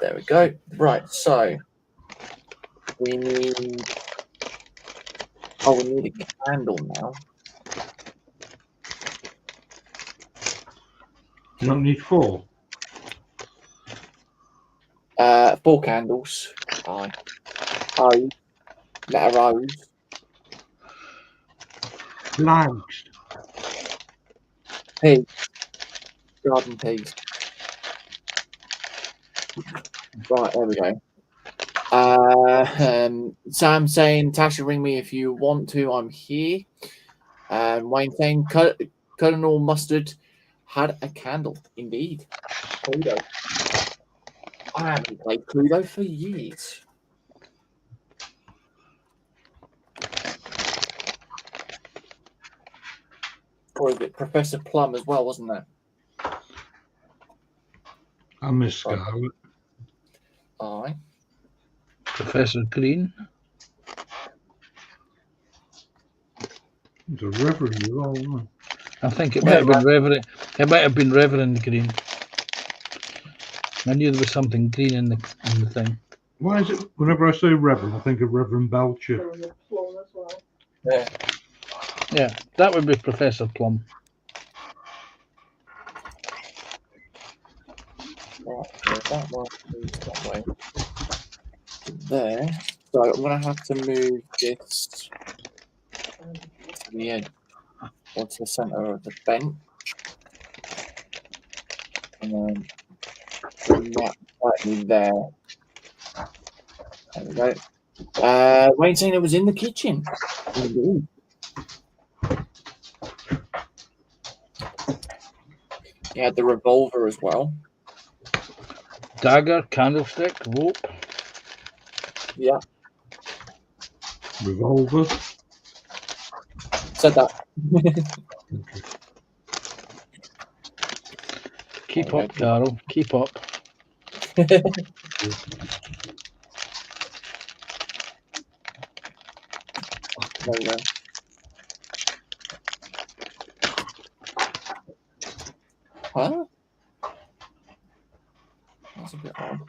There we go. Right, so we need. Oh, we need a candle now. You don't need 4. 4 candles. I. O. Letter O's. Flags. P. Garden peas. Right, there we go. Sam saying, Tasha, ring me if you want to. I'm here. Wayne saying, Colonel Mustard had a candle. Indeed. Cluedo. I haven't played Cluedo for years. Or is it Professor Plum as well, wasn't that? I miss Scarlet. Aye. Professor Green. It's a reverend as well, isn't it? I think it might have been Reverend. It might have been Reverend Green. I knew there was something green in the thing. Why is it, whenever I say reverend, I think of Reverend Belcher. There was a plum as well. Yeah. Yeah, that would be Professor Plum. Right, so that one moves that way. There. So I'm going to have to move this to the edge or to the centre of the bench. And then bring that slightly there. There we go. Wayne saying it was in the kitchen. Indeed. He had the revolver as well. Dagger, candlestick, rope. Yeah, Revolver. said that. Keep up, Carol. Keep up. There we go. Huh? That's a bit odd.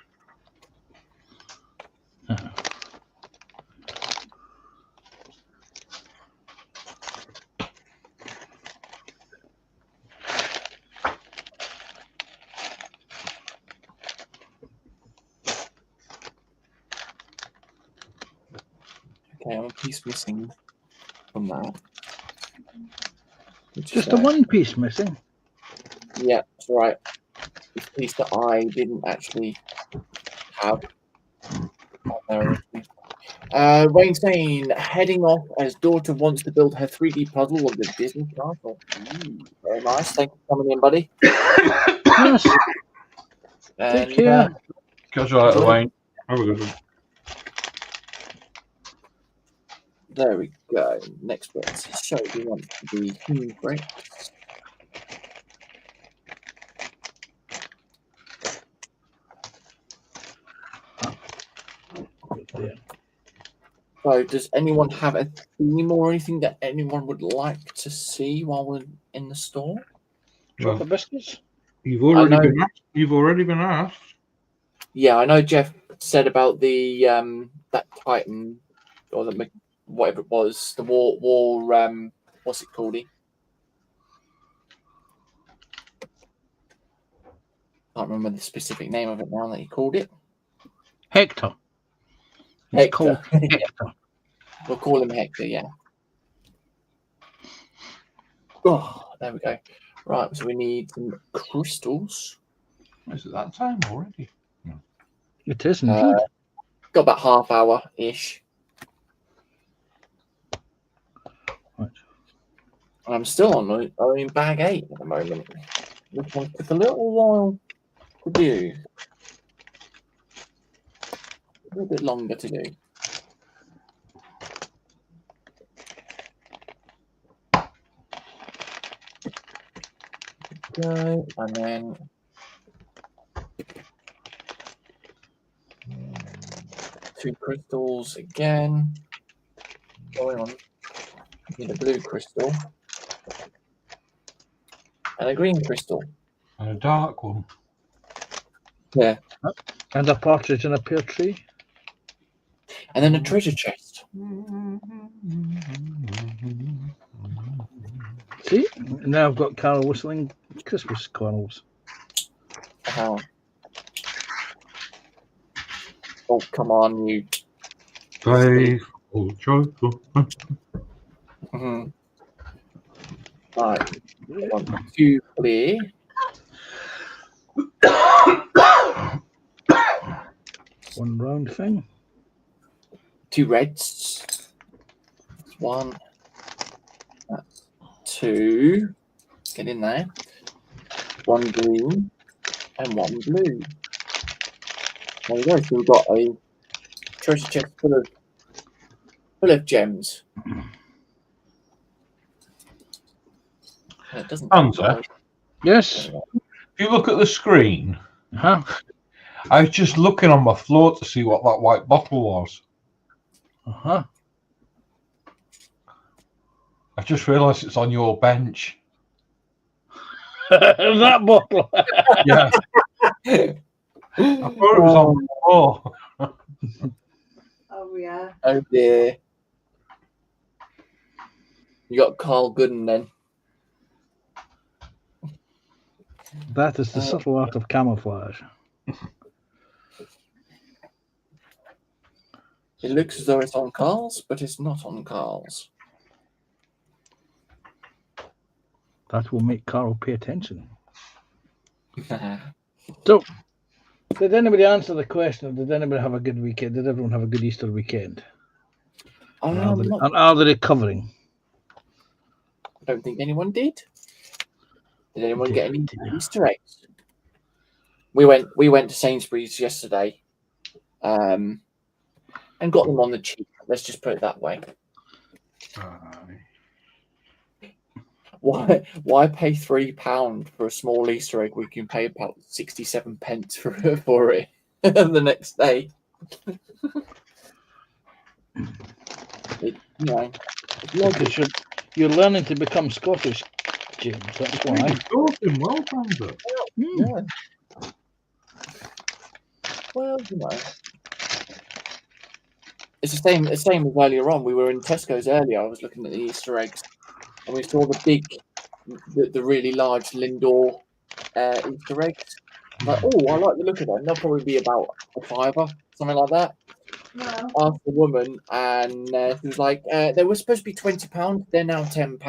Okay, I'm a piece missing from that. Just the one piece missing. Yeah, that's right. It's a piece that I didn't actually have. Wayne saying, heading off as daughter wants to build her 3D puzzle of the Disney castle. Very nice. Thank you for coming in, buddy. Yes. And, Take care. Catch you later, Wayne. Have a good one. there we go. Next bit. So we want the human break. So does anyone have a theme or anything that anyone would like to see while we're in the store? Chocolate Well, biscuits. you've already been asked. You've already been asked. Yeah, I know Jeff said about the that Titan or the whatever it was, the war what's it called? Can't remember the specific name of it now that he called it. Hector. Hector. Called Hector. We'll call him Hector, yeah. Oh, there we go. Right, so we need some crystals. Is it that time already? It is indeed. Got about half hour-ish. Right. I'm still on bag 8 at the moment. This one took a little while to do. A little bit longer to do. Okay, and then 2 crystals again. Going on. Need a blue crystal. And a green crystal. And a dark one. Yeah. And a partridge in a pear tree. And then a treasure chest. See? Now I've got Carol whistling Christmas carols. Oh, oh come on, you. Faithful, joyful. Mhm. Right. 2 clear. One round thing. 2 reds. That's 1. That's 2. Get in there. 1 green and 1 blue. There we go. So we've got a treasure chest full of gems. It doesn't. Answer. Yes. If you look at the screen, Huh? I was just looking on my floor to see what that white bottle was. Uh-huh. I just realised it's on your bench. That bottle. Yeah. I thought it was on the floor. Oh yeah. Oh dear. You got Carl Gooden then. That is the subtle art of camouflage. It looks as though it's on Carl's, but it's not on Carl's. That will make Carl pay attention. So, did anybody answer the question? Did anybody have a good weekend? Did everyone have a good Easter weekend? And are they recovering? I don't think anyone did. Did anyone get any Easter eggs? We went to Sainsbury's yesterday, and got them on the cheap. Let's just put it that way. Why pay £3 for a small Easter egg? We can pay about 67 pence for it the next day. Because you're learning to become Scottish, James. That's why. Well, Sandra. Yeah. Well, it's the same as earlier on. We were in Tesco's earlier. I was looking at the Easter eggs, and we saw the really large Lindor Easter eggs. Like, oh, I like the look of them. They'll probably be about a £5, something like that. No. Asked the woman, and she was like, they were supposed to be £20. They're now £10.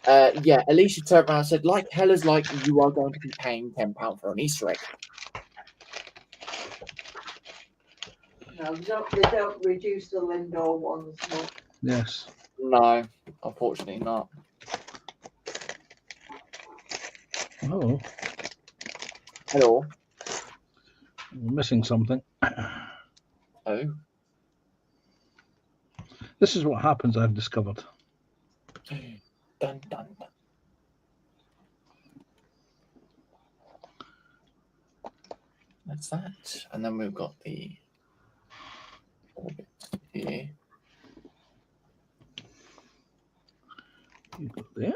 And yeah, Alicia turned around and said, like Hella's like, you are going to be paying £10 for an Easter egg. No, they don't reduce the Lindor ones. No. Yes. No, unfortunately not. Oh, Hello. we're missing something. Oh. This is what happens, I've discovered. Dun, dun, dun. That's that. And then we've got the orbit here. You got there.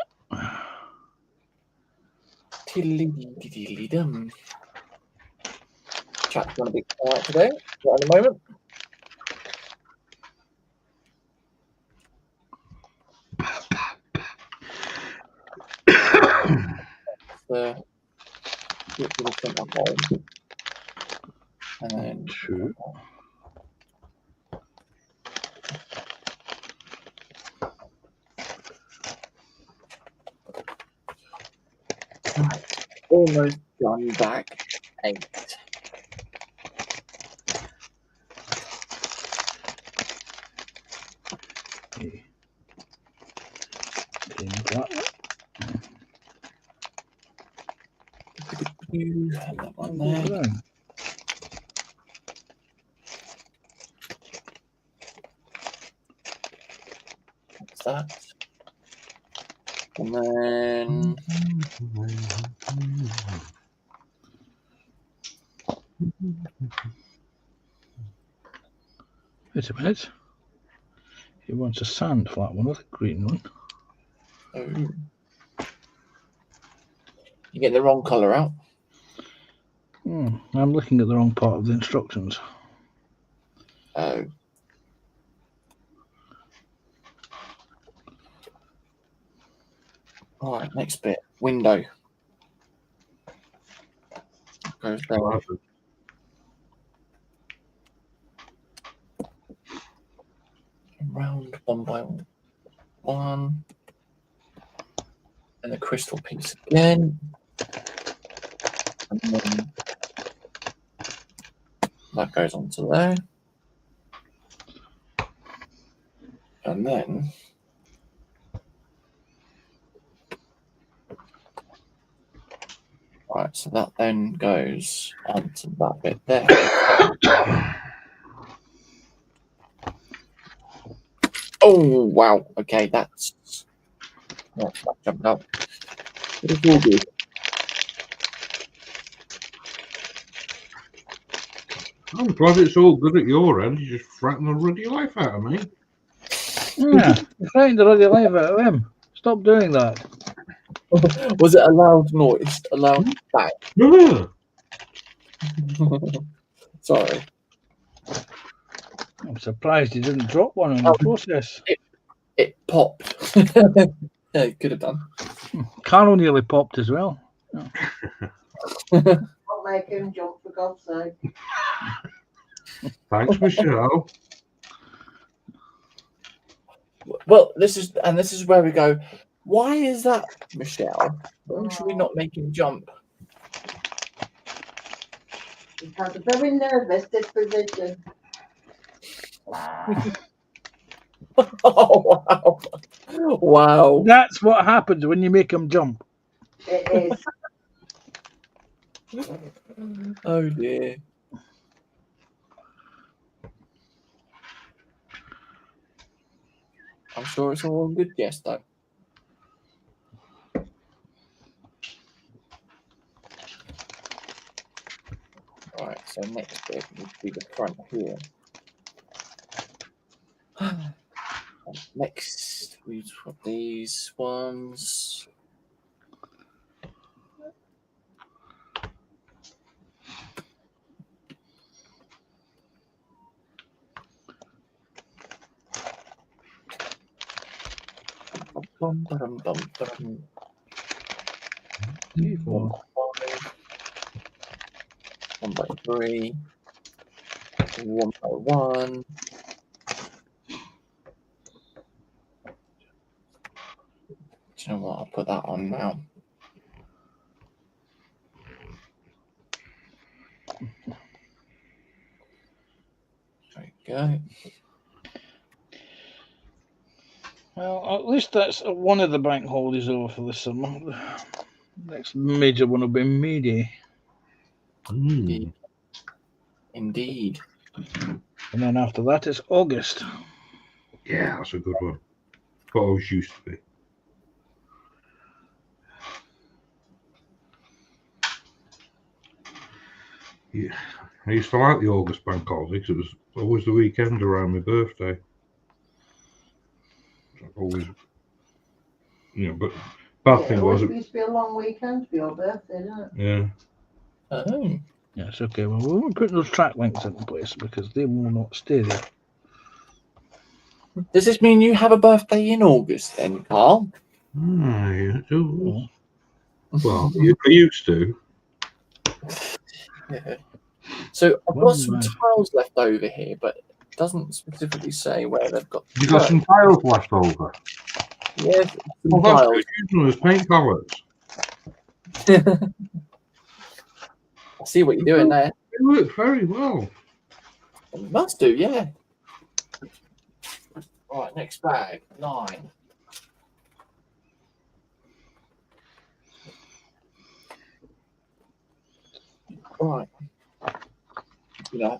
Tiddly-dee-dee-dee-dum. Chat's going to be quiet today. Right in a moment. The little thing on home. And then True. almost done back 8. Okay. Change that. That one there. That's that. And then Wait a minute. He wants a sand flat one, not a green one. oh. You get the wrong colour out. I'm looking at the wrong part of the instructions. Oh. Alright, next bit. Window. goes there. Round one by one. And the crystal piece again. And then that goes onto there. And then right, so that then goes onto that bit there. Oh wow! Okay, that's that jumped up. It's all good. I'm glad it's all good at your end. You just frightened the ruddy life out of me. Yeah, you frightened the ruddy life out of him. Stop doing that. Was it a loud noise? A loud bang? Yeah. Sorry. I'm surprised he didn't drop one in the process. It popped. Yeah, it could have done. Carol nearly popped as well. Don't make him jump, for God's sake. Thanks, Michelle. Well, this is where we go. Why is that, Michelle? Why should we not make him jump? He has a very nervous disposition. Oh wow! Wow! That's what happens when you make him jump. It is. Oh dear. I'm sure it's all good. Yes, though. Right. So next bit would be the front here. Next, we've got these ones. Bum, ba-dum, bum, ba-dum. 3, 4. 1 by 3. 1 by 1. Do you know what? I'll put that on now. There we go. Well, at least that's one of the bank holidays over for the summer. The next major one will be May Day. Indeed. And then after that, it's August. Yeah, that's a good one. What always used to be. Yeah, I used to like the August bank holiday because it was always the weekend around my birthday. Always, but bad thing was it used to be a long weekend for your birthday, didn't it? Yeah. Oh. Yes, okay. Well, we won't put those track links in place because they will not stay there. Does this mean you have a birthday in August then, Carl? Yeah, it does. Well, I used to. Yeah. So I've got some tiles left over here, but it doesn't specifically say where they've got. You got some tiles left over? Yes. Well, that's good. Using them as paint palettes. I see what you're doing there. It worked very well. It must do, yeah. Right, next bag, 9. Right.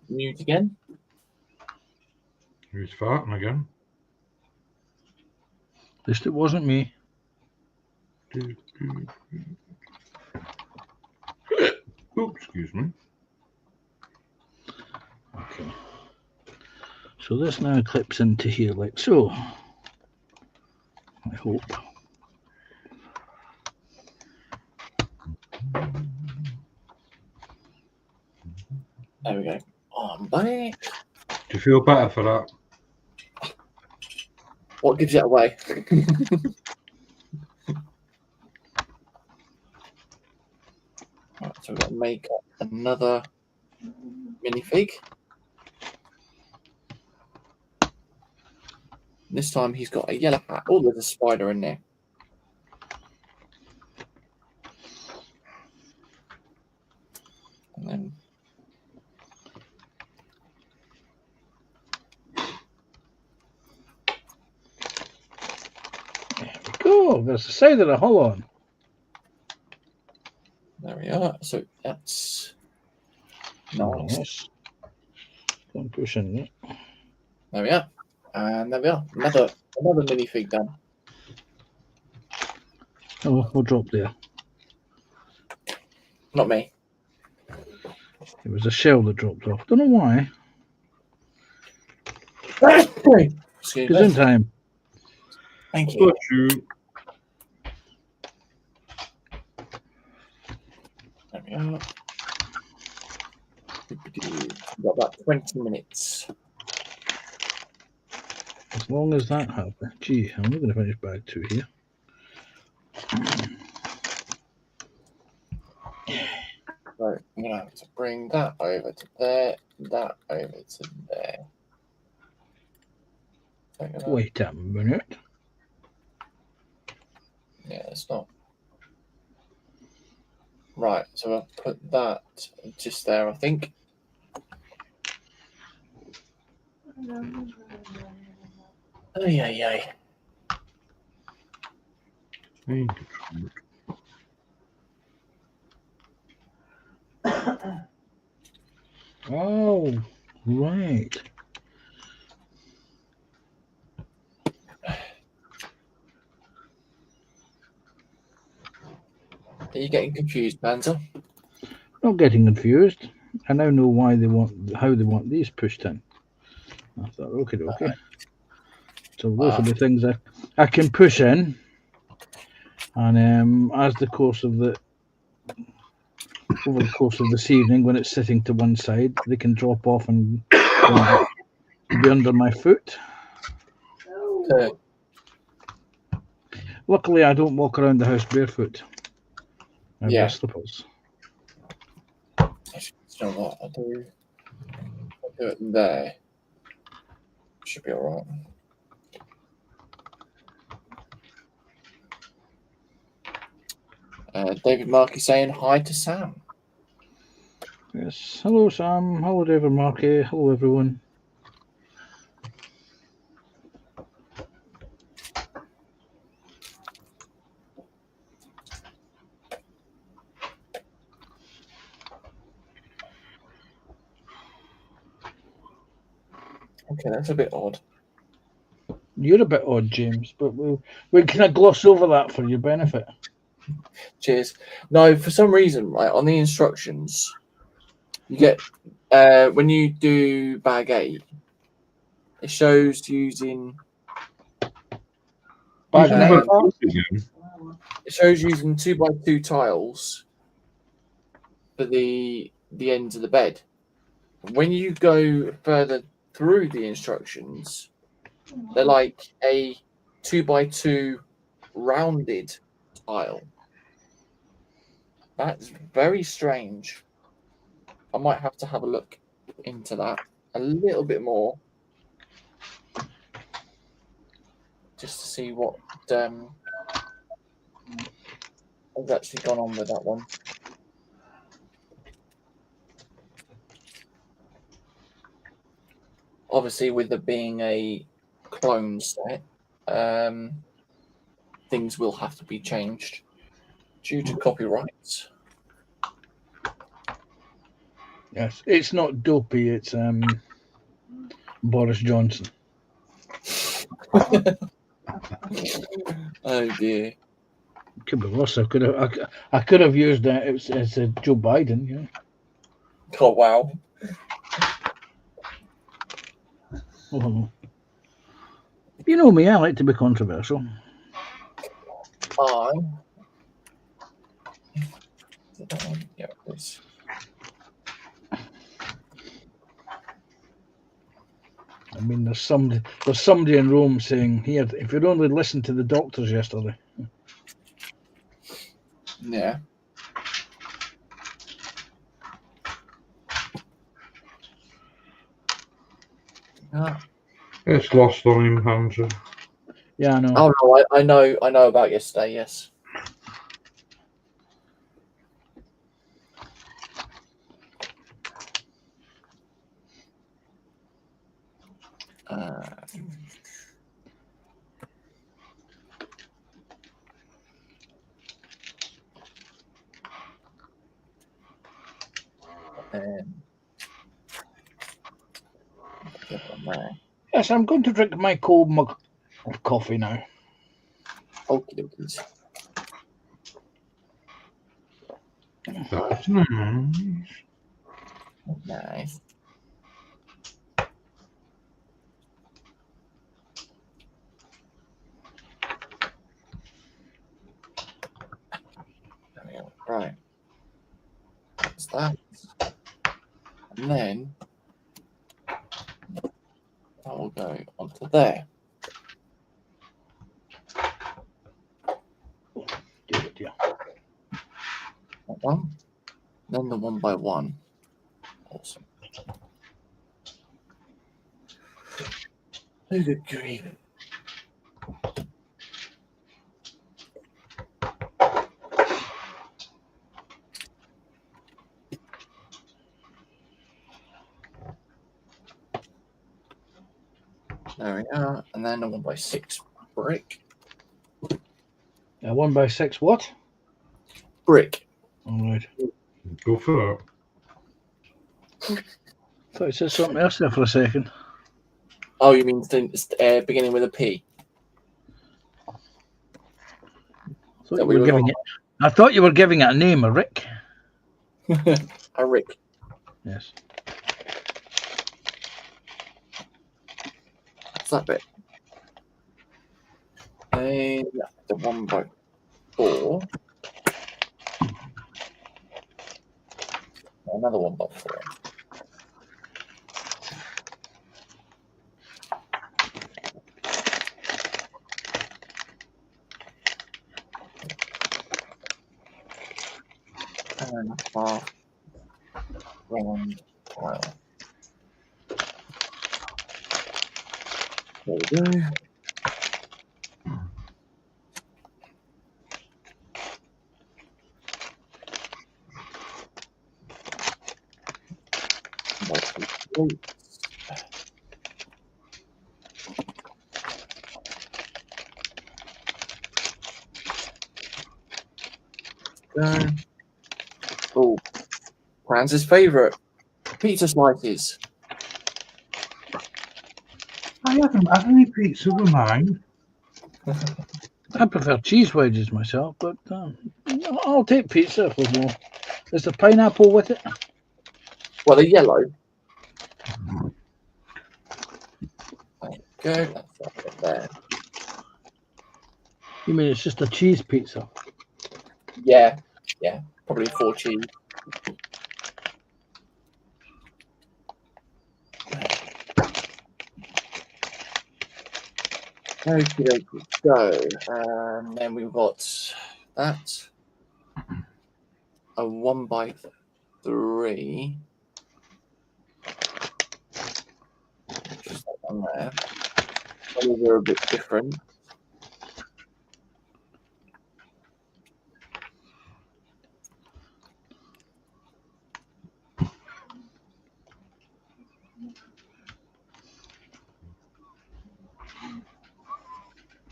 Mute again. He's farting again. At least it wasn't me. Oops, excuse me. Okay. So this now clips into here like so. I hope. There we go. On back. Do you feel better for that? What gives it away? Right, so we've got to make another minifig. This time he's got a yellow hat. Oh, there's a spider in there. And then Cool. There's the side of the hull on. there we are. So that's nice. Don't push in yet. There we are. And there we are. Another minifig done. Oh, we'll drop there. Not me. It was a shell that dropped off. Don't know why. Excuse It's in me. time. Thank you. There we are. We've got about 20 minutes. As long as that happens. Gee, I'm not going to finish bag 2 here. So I'm going to have to bring that over to there, that over to there. Wait a minute. Yeah, it's not. Right, so I'll put that just there, I think. Oh, yeah. Oh, right. Are you getting confused, Banter? Not getting confused. I now know why they want, how they want these pushed in. I thought, okay. So those will be things I can push in, and as the course of the over the course of this evening, when it's sitting to one side, they can drop off and be under my foot. Luckily, I don't walk around the house barefoot. I wear slippers. You know what? I'll do it there. Should be all right. David Markey saying hi to Sam. Yes. Hello, Sam. Hello, David Markey. Hello, everyone. Okay, that's a bit odd. You're a bit odd, James, but we kind of gloss over that for your benefit. Cheers. No, for some reason, right, on the instructions, you get, when you do bag 8, it shows using... it shows using 2x2 tiles for the ends of the bed. When you go further through the instructions, they're like a 2x2 rounded tile. That's very strange. I might have to have a look into that a little bit more, just to see what has actually gone on with that one. Obviously, with it being a clone set, things will have to be changed due to copyrights. Yes, it's not Dopey, it's Boris Johnson. Oh dear. Could be worse. I could have used that. It's Joe Biden, yeah. Oh wow. Oh. You know me, I like to be controversial. Yeah, please. I mean, there's somebody in Rome saying, "Here, if you'd only listened to the doctors yesterday." Yeah. Ah. It's lost on him, Andrew. Yeah, I know. Oh no, I know about yesterday. Yes. Get one there. Yes, I'm going to drink my cold mug of coffee now. Okie dokies. That's nice. Nice. There we go. Right. That's that. And then that will go onto there. Yeah. That one. Then the 1 by 1. Awesome. Oh, good grief. There we are. And then a 1 by 6 brick. 1 by 6 what? Brick. All right. Go for it. Thought you said something else there for a second. Oh, you mean beginning with a P? I thought you were giving it a name, a Rick. A Rick. Yes. That's that bit. Then the 1 by 4. Another 1 by 4. And half round tile. There we go. Oh, Fran's favourite pizza slices. I haven't had any pizza of mine. I prefer cheese wedges myself, but I'll take pizza if there's more. Is the pineapple with it? Well, they're yellow. There you go. That's that there. You mean it's just a cheese pizza? Yeah, probably 4 cheese. Okay, so then we've got that. A 1 by 3. Just that one there. Those are a bit different.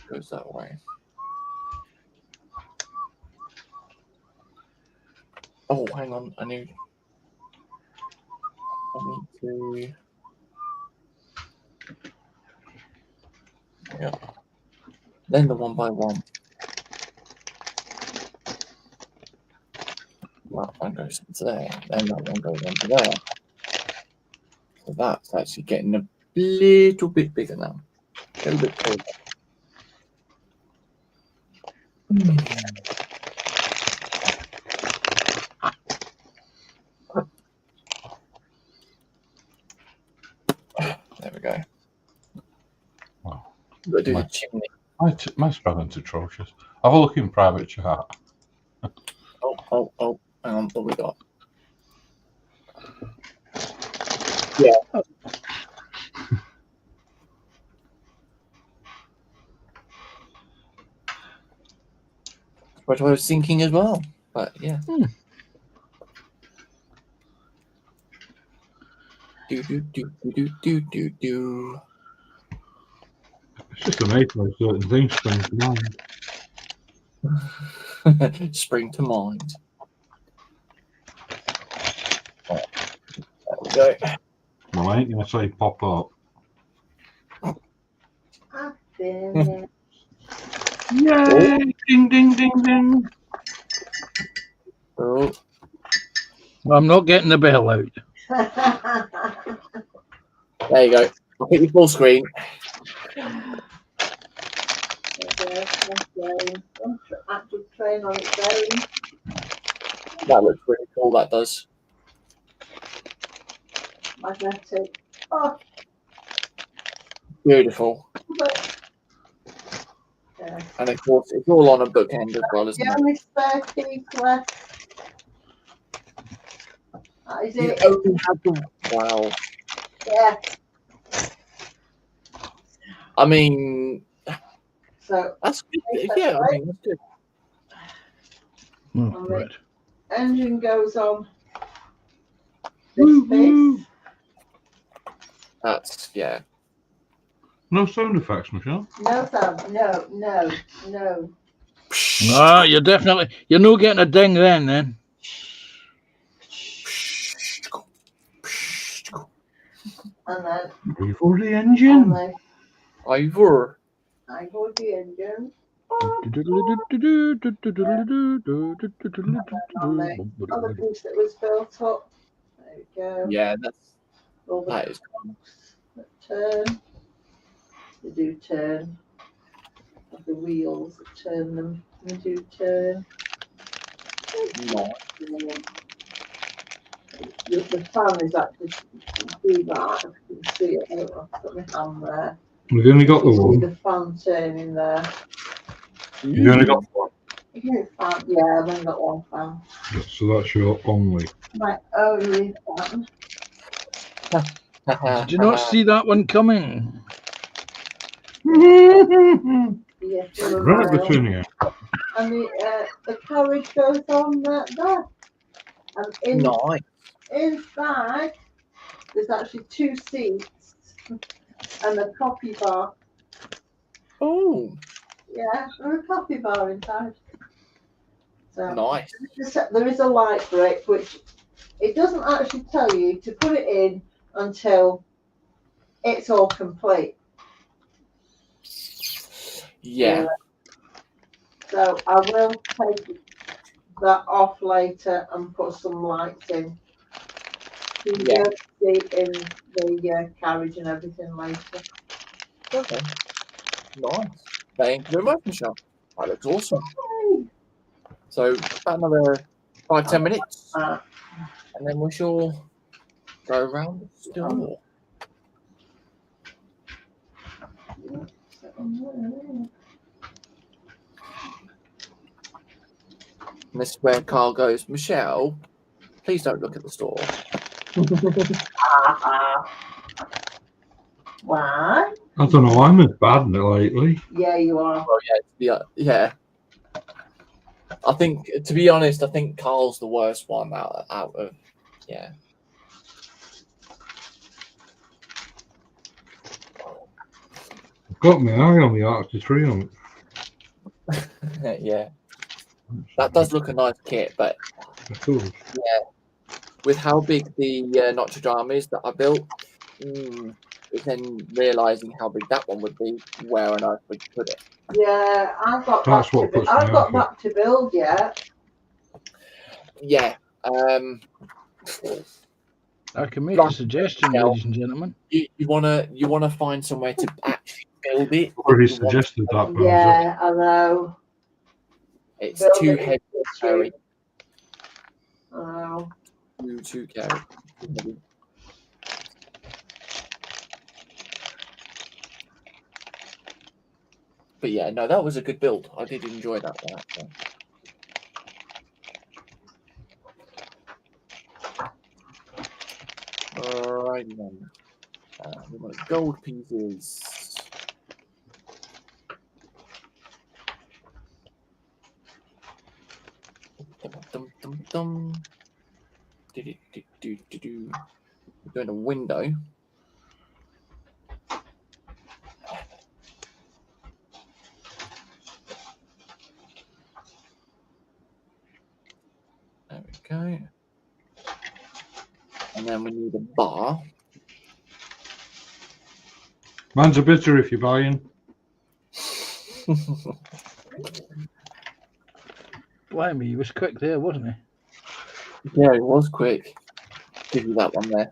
Goes that way. Oh, hang on. I need to. Yeah. Then the 1 by 1. That one goes into there. Then that one goes into there. So that's actually getting a little bit bigger now. A little bit taller. There we go. Wow. Got to do the chimney. My spelling's atrocious. Have a look in private chat. Oh. Hang on, what we got? Yeah. what I was thinking as well. But yeah. Do do do do do do do. It's just amazing how certain things spring to mind. Spring to mind. There we go. Well, I ain't going to say pop up. I've been Yay! Ding, ding, ding, ding. Oh, I'm not getting the bell out. there you go. I'll put you full screen. Active train on its own. That looks really cool. That does. Magnetic. Oh, Beautiful. but yeah. And of course, it's all on a bookend as well, isn't The it? only spare piece left. That is You it. only had the wow. Yeah. I mean, So that's good. Yeah, I mean, that's good. Oh, right. engine goes on this piece. That's yeah. No sound effects, Michelle. No sound. No. Ah, you're not getting a ding then. And then Before the engine. Ivor. I go the engine. Other piece that was built up. There we go. Yeah, All the that is cogs that turn. They do turn. Of the wheels that turn them. They do turn. nice. The fan is actually do that. If you can see it, I've got my hand there. We've only got the You see one. the fan turning there. You've only got one. Fan, yeah, I've only got one fan. So that's your only. My only fan. Did you not see that one coming? Yeah, Right between you. and the carriage goes on there. And Nice. inside, there's actually 2 seats and a coffee bar. Oh, Yeah, there's a coffee bar inside. So nice. there is a light brake, which it doesn't actually tell you to put it in until it's all complete. Yeah. So I will take that off later and put some lights in. You Yeah. can see in the carriage and everything later. Okay. Nice. Thank you very much, Michelle. That looks awesome. So about another 5-10 minutes, and then we shall go around the store. And this is where Carl goes, Michelle, please don't look at the store. Why? I don't know. I'm as bad lately. Yeah, you are. Well, yeah. I think, to be honest, I think Carl's the worst one out of, yeah. I've got my eye on the Arctic Triumph. Yeah. That does look a nice kit, but with how big the Notre Dame is that I built, then realizing how big that one would be, where on earth would you put it? Yeah, I've got That's what puts me I've got off that to build yet. Yeah. I can make a suggestion, ladies and gentlemen. You wanna find somewhere to actually build it. Already suggested that. Yeah, I know. It's Build too it heavy to carry. I know. Too carry. But yeah, no, that was a good build. I did enjoy that one. Actually. Alrighty then. We want gold pieces. dum. We're doing a window. There we go. And then we need a bar. Man's a bitter if you're buying. Blimey, he was quick there, wasn't he? Yeah, it was quick. Give you that one there.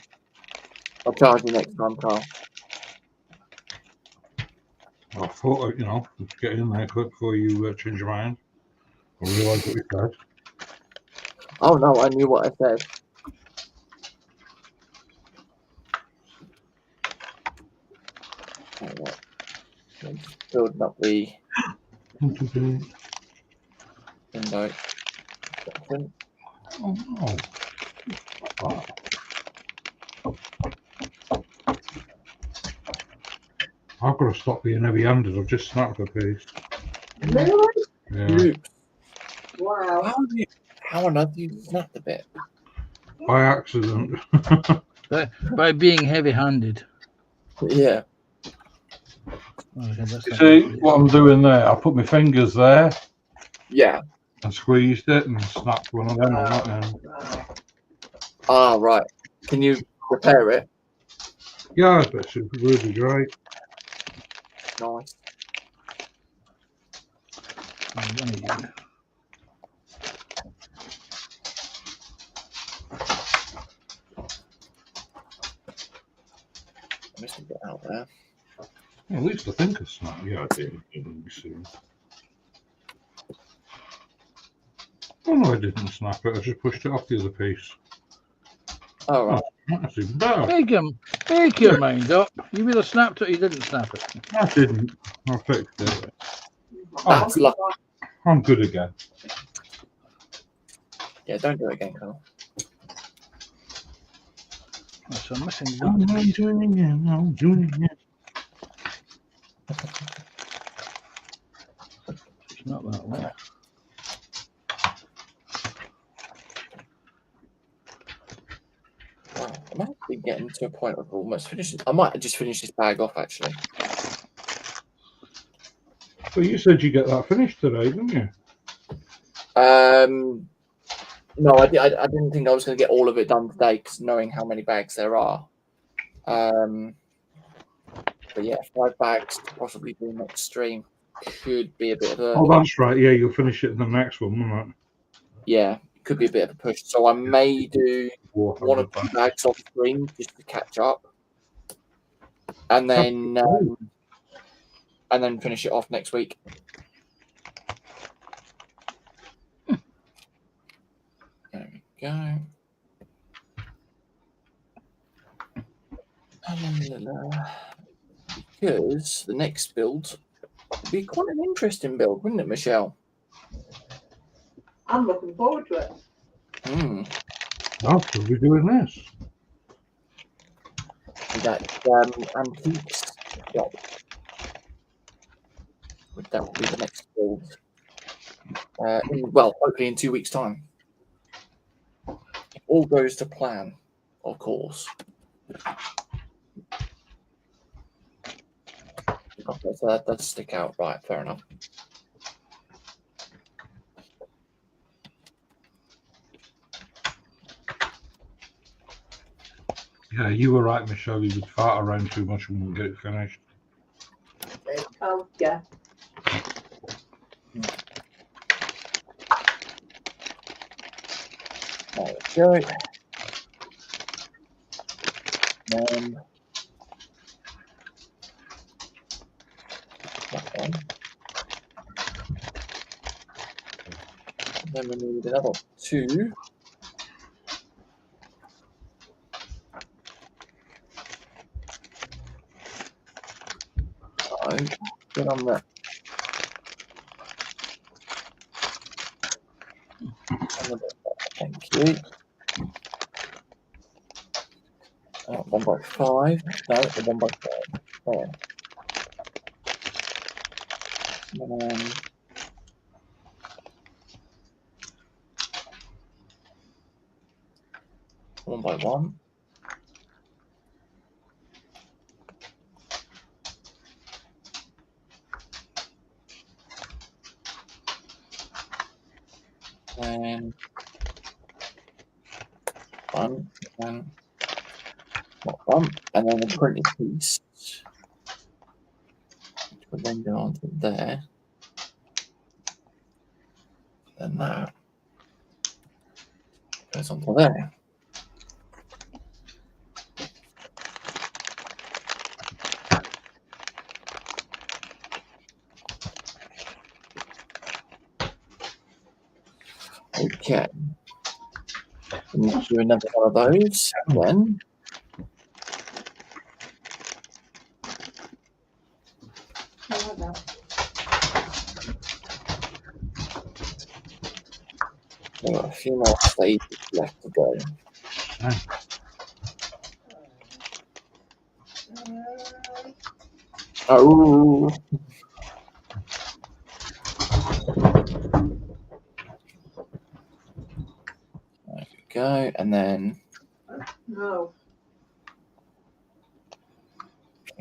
I'll charge you next time, Carl. I thought, you know, let's get in there quick before you change your mind. I realise what you said. Oh no, I knew what I said. Oh, what? I'm just building up the window. Oh no. I've got to stop being heavy-handed. I've just snapped a piece. Really? Yeah. Oops. Wow. How on earth you snapped a bit? By accident. By being heavy-handed. Yeah. Oh, okay, that's You not see good. what I'm doing there? I put my fingers there Yeah. and squeezed it and snapped one of them on that end. Ah, right. Can you repair it? Yeah, but it's really great. Nice. Right. I missed a bit out there. Yeah, at least I think I snapped. Yeah, I did. Let me see. Oh no, I didn't snap it. I just pushed it off the other piece. All right. That's even better. Make your mind up. You either snapped it or you didn't snap it. I didn't. I fixed it. That's lucky. I'm good again. Yeah, don't do it again, Carl. So I'm missing I'm that. doing it again. I'm doing it again. It's not that way. Wow, I'm actually getting to a point where I've almost finished. I might just finish this bag off, actually. Well, you said you get that finished today, didn't you? No, I didn't think I was going to get all of it done today, because knowing how many bags there are. But yeah, 5 bags to possibly do next stream could be a bit of a... Oh, that's right. Yeah, you'll finish it in the next one, won't it? Yeah, could be a bit of a push. So I may do 1 or 2 bags off stream just to catch up. And then finish it off next week. There we go. Because the next build would be quite an interesting build, wouldn't it, Michelle? I'm looking forward to it. Oh, we'll be doing this. That antiques shop. That will be the next build. Well, hopefully in 2 weeks' time. It all goes to plan, of course. Okay, so that does stick out. Right, fair enough. Yeah, you were right, Michelle. You would fart around too much and wouldn't get it finished. Oh, yeah. There we go. That one. Then we need another 2. Get on that. Thank you. 1x5. No, the 1x5. There. one by one. And one, and one, and then the printed piece, which will then go onto there. And that goes onto there. Okay. Let's do another one of those then. We've got a few more stages left to go. Oh. There we go, and then No.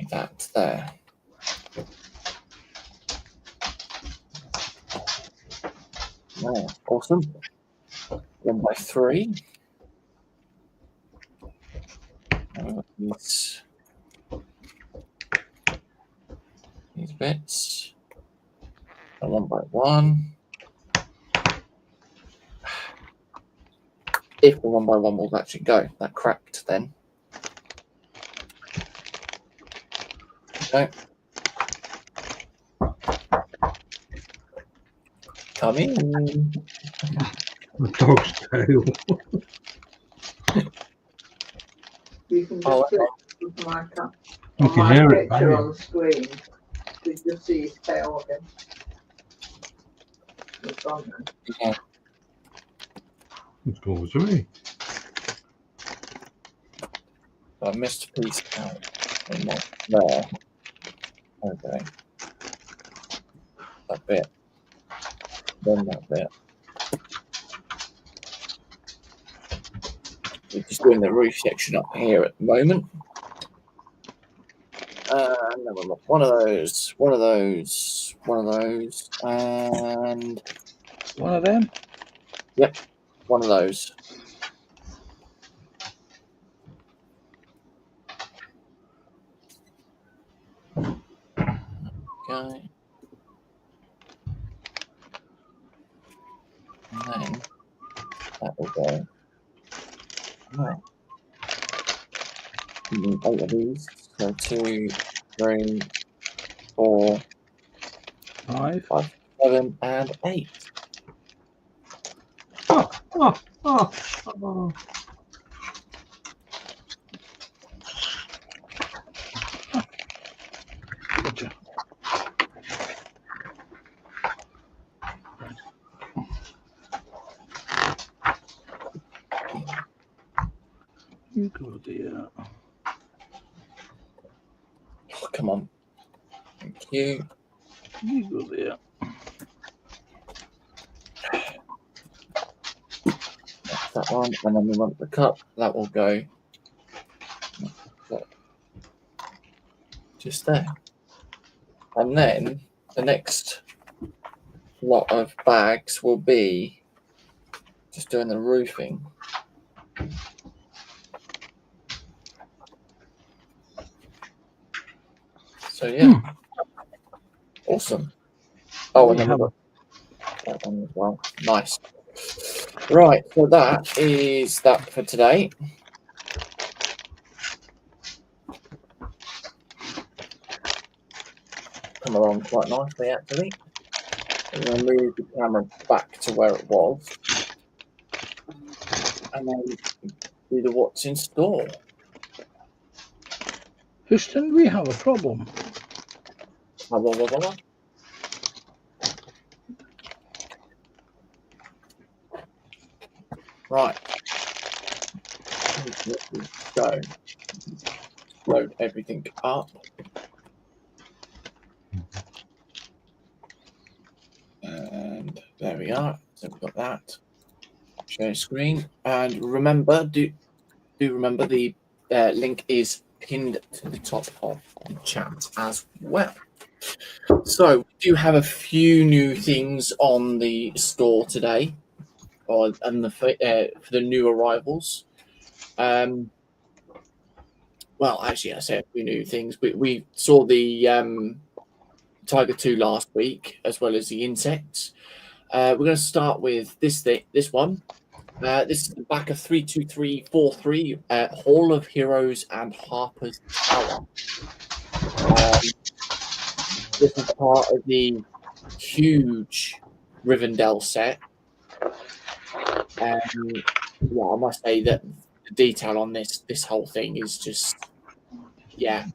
that's there. Oh, awesome. 1 by 3. These bits. And 1 by 1. If the 1 by 1 will actually go, that cracked then. Okay. Come in. The dog's tail. You can just Oh, click with my You can hear it picture banging. on the screen. You just see his tail again. It's gone then. Yeah. It's close to me. I missed a piece out. There. Okay. That bit. Then that bit. We're just doing the roof section up here at the moment. And then we'll look one of those, one of those, one of those, and One of them? yep, one of those. Okay. And then that will go. Right. 8 of these. So 2, 3, 4, 5. 5, 7, and 8. Oh. Gotcha. You go there. Oh, come on. Thank you. You go there. That's that one. And then we want the cup. That will go just there. And then the next lot of bags will be just doing the roofing. So yeah, awesome. Oh, and then we've got that one as well. Nice. Right, so that is that for today. Come along quite nicely, actually. I'm going to move the camera back to where it was, and then do the what's in store. Houston, we have a problem. Blah, blah, blah, blah. Right. Go. Load everything up. And there we are. So we've got that. Share screen. And remember, do remember the link is pinned to the top of the chat as well. So we do have a few new things on the store today, for the new arrivals. Well, actually, I say a few new things. We saw the Tiger 2 last week, as well as the insects. We're going to start with this one. This is the back of 32343, Hall of Heroes and Harper's Tower. This is part of the huge Rivendell set. Yeah, I must say that the detail on this whole thing is just, yeah.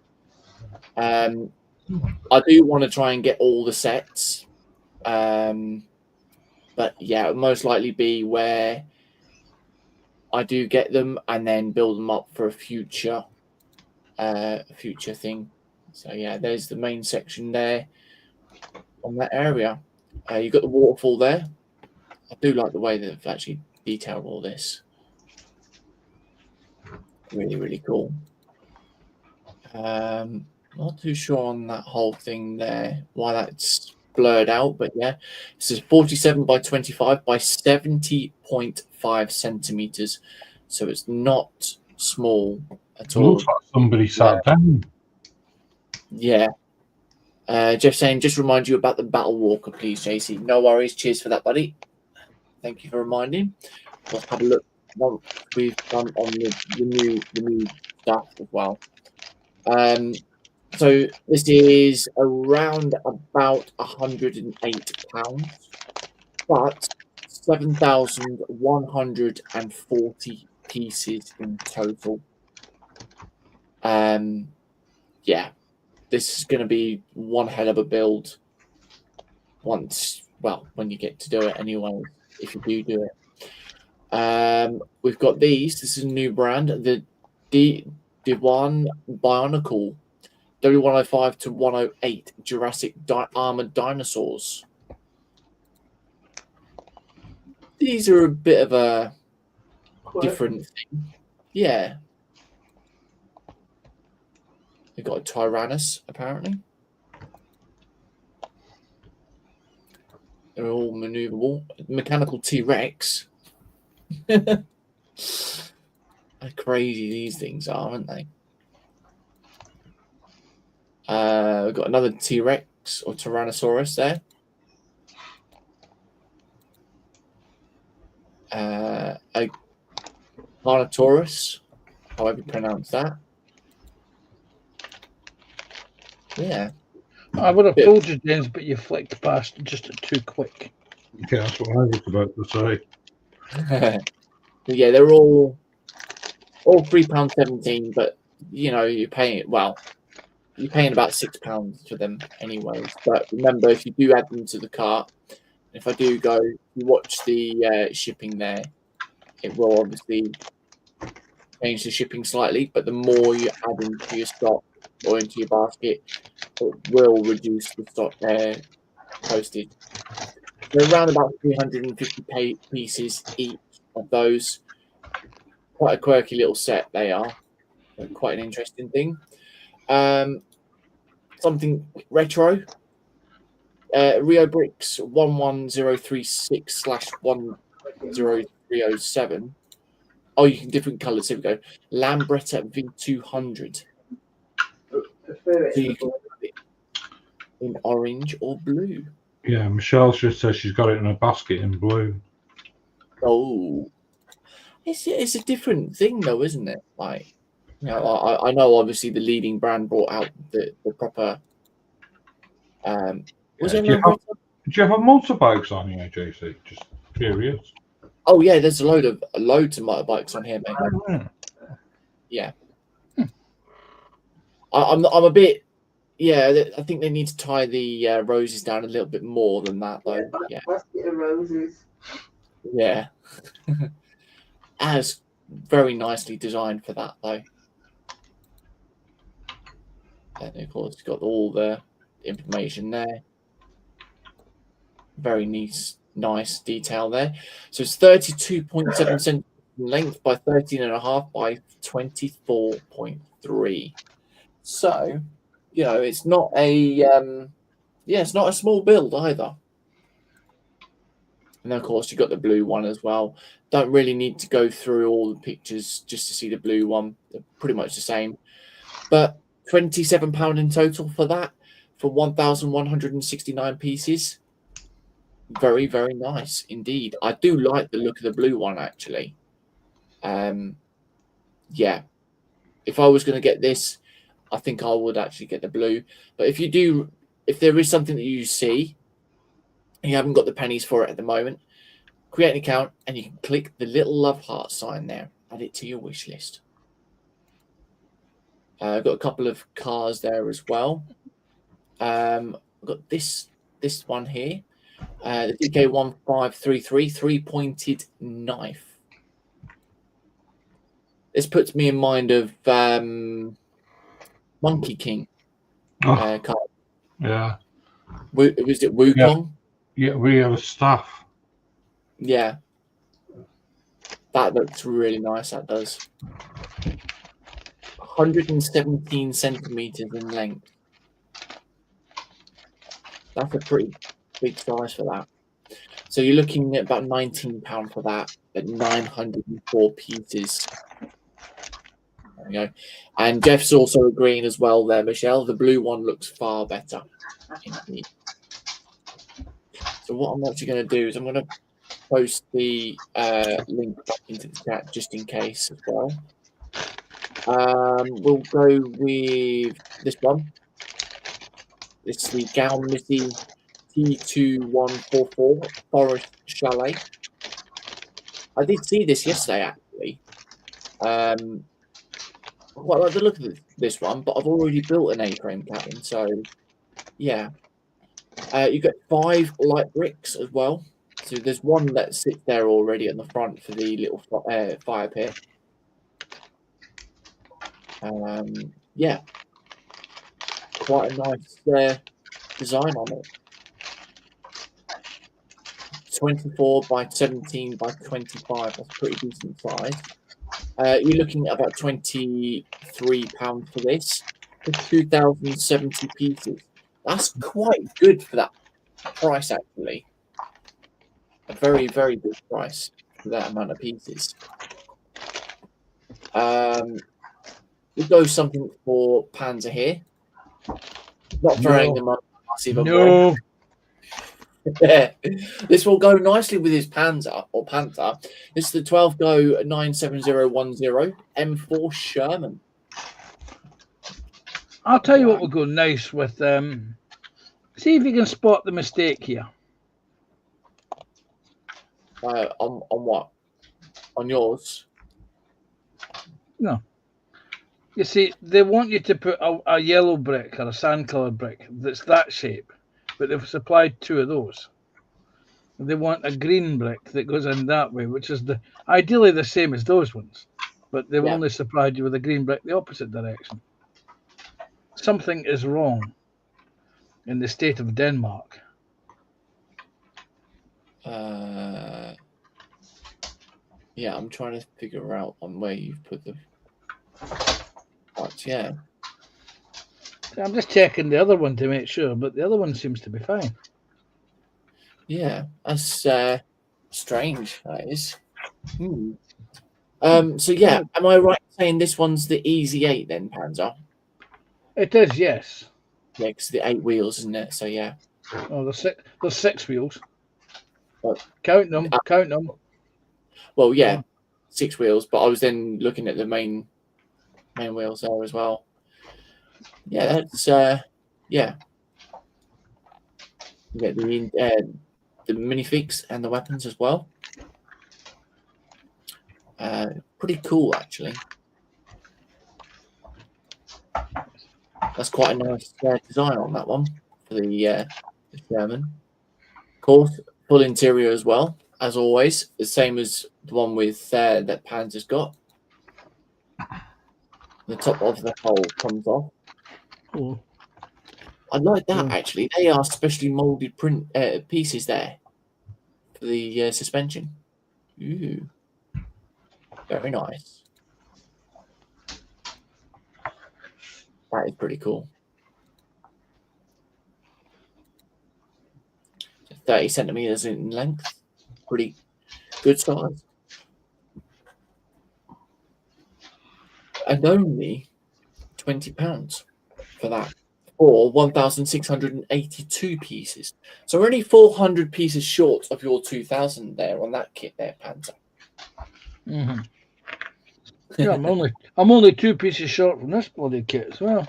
I do want to try and get all the sets, but yeah, it'll most likely be where I do get them and then build them up for a future thing. So yeah, there's the main section there on that area. You've got the waterfall there. I do like the way that they've actually detailed all this. Really, really cool. Not too sure on that whole thing there, why that's blurred out, but yeah, this is 47 by 25 by 70.5 centimeters, so it's not small at all. Looks like somebody sat down. Yeah. Jeff saying, just remind you about the Battle Walker, please, JC. No worries. Cheers for that, buddy. Thank you for reminding. Let's have a look what we've done on the new stuff as well. So this is around about £108, but 7,140 pieces in total. Yeah, this is going to be one hell of a build. When you get to do it anyway, if you do it. We've got these. This is a new brand, the D1 Bionicle W105 to 108 Jurassic armored dinosaurs. These are a bit of a different thing. Yeah. We've got a Tyrannus, apparently. They're all maneuverable. Mechanical T-Rex. How crazy these things are, aren't they? We've got another T-Rex or Tyrannosaurus there. A Carnotaurus, however you pronounce that. Yeah. I would have told you, James, but you flicked past just too quick. Yeah, that's what I was about to say. Yeah, they're all £3.17, but you know you're paying about £6 for them anyways. But remember, if you do add them to the cart, if I do go, you watch the shipping there, it will obviously change the shipping slightly. But the more you add into your stock or into your basket, it will reduce the stock postage. They're around about 350 pieces each of those. Quite a quirky little set they are. They're quite an interesting thing. Something retro. Webricks 11036/10307. Oh, you can different colours. Here we go. Lambretta V200. So you can put it in orange or blue. Yeah, Michelle just says she's got it in a basket in blue. Oh, it's a different thing though, isn't it? Like, you know, I know obviously the leading brand brought out the proper. Do you have motorbikes on here, JC? Just curious. Oh yeah, there's loads of motorbikes on here, mate. Yeah. I'm a bit. Yeah, I think they need to tie the roses down a little bit more than that, though. Yeah. Basket of roses. Yeah. As very nicely designed for that, though. And of course, it's got all the information there. Very nice detail there. So it's 32.7 centimeters in length by 13.5 by 24.3. So, you know, it's not a it's not a small build either. And then, of course, you've got the blue one as well. Don't really need to go through all the pictures just to see the blue one. They're pretty much the same. But £27 in total for that, for 1,169 pieces. Very, very nice indeed. I do like the look of the blue one, actually. Yeah. If I was going to get this, I think I would actually get the blue. But if there is something that you see, and you haven't got the pennies for it at the moment, create an account and you can click the little love heart sign there. Add it to your wish list. I've got a couple of cars there as well. I've got this one here. The DK1533 3-pointed knife. This puts me in mind of Monkey King card. Yeah. Was it Wukong? Yeah, we have a staff. Yeah. That looks really nice, that does. 117 centimeters in length. That's a pretty big size for that. So you're looking at about £19 for that at 904 pieces. There we go. And Jeff's also agreeing as well there, Michelle. The blue one looks far better. Indeed. So what I'm actually going to do is I'm going to post the link back into the chat just in case as well. We'll go with this one. This is the Galmity T2144 Forest Chalet. I did see this yesterday, actually. I quite like the look of this one, but I've already built an A-frame cabin, so yeah. You get 5 light bricks as well. So there's one that sits there already on the front for the little fire pit. Yeah, quite a nice design on it. 24 by 17 by 25. That's pretty decent size. You're looking at about £23 for this, for 2,070 pieces. That's quite good for that price, actually. A very, very good price for that amount of pieces. We go something for Panzer here. Not throwing them on massive. No. This will go nicely with his Panzer or Panther. This is the 12 Go 97010 M4 Sherman. I'll tell you what will go nice with see if you can spot the mistake here. On what? On yours? No. You see, they want you to put a yellow brick or a sand-coloured brick that's that shape, but they've supplied 2 of those. They want a green brick that goes in that way, which is ideally the same as those ones, but they've only supplied you with a green brick the opposite direction. Something is wrong in the state of Denmark. Yeah, I'm trying to figure out on where you've put the parts. Yeah. I'm just checking the other one to make sure, but the other one seems to be fine. Yeah, that's strange. That is. So yeah, am I right in saying this one's the Easy 8 then, Panzer? It is, yes. Yeah, because the 8 wheels, isn't it? So yeah. Oh, there's 6 wheels. But, count them. Count them. Well, yeah, 6 wheels, but I was then looking at the main wheels there as well. Yeah, that's yeah. You get the minifigs and the weapons as well. Pretty cool, actually. That's quite a nice design on that one for the Sherman. Of course, full interior as well, as always, the same as the one with that Panzer's got. The top of the hull comes off. Oh. I like that, actually. They are specially molded print pieces there for the suspension. Ooh. Very nice. That is pretty cool. 30 centimeters in length. Pretty good size. And only £20 for that. Or 1,682 pieces. So we're only 400 pieces short of your 2,000 there on that kit there, Panzer. Mm-hmm. Yeah, I'm only 2 pieces short from this bloody kit as well.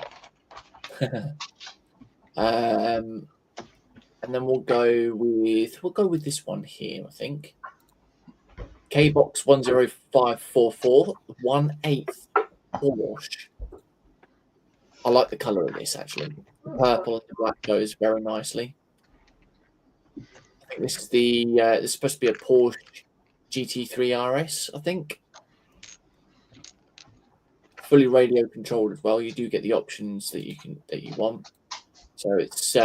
And then we'll go with this one here, I think. K-Box 10544, 1/8 Porsche. I like the colour of this actually. The purple and the black goes very nicely. I think this is this is supposed to be a Porsche GT3 RS, I think. Fully radio controlled as well. You do get the options that you want. So it's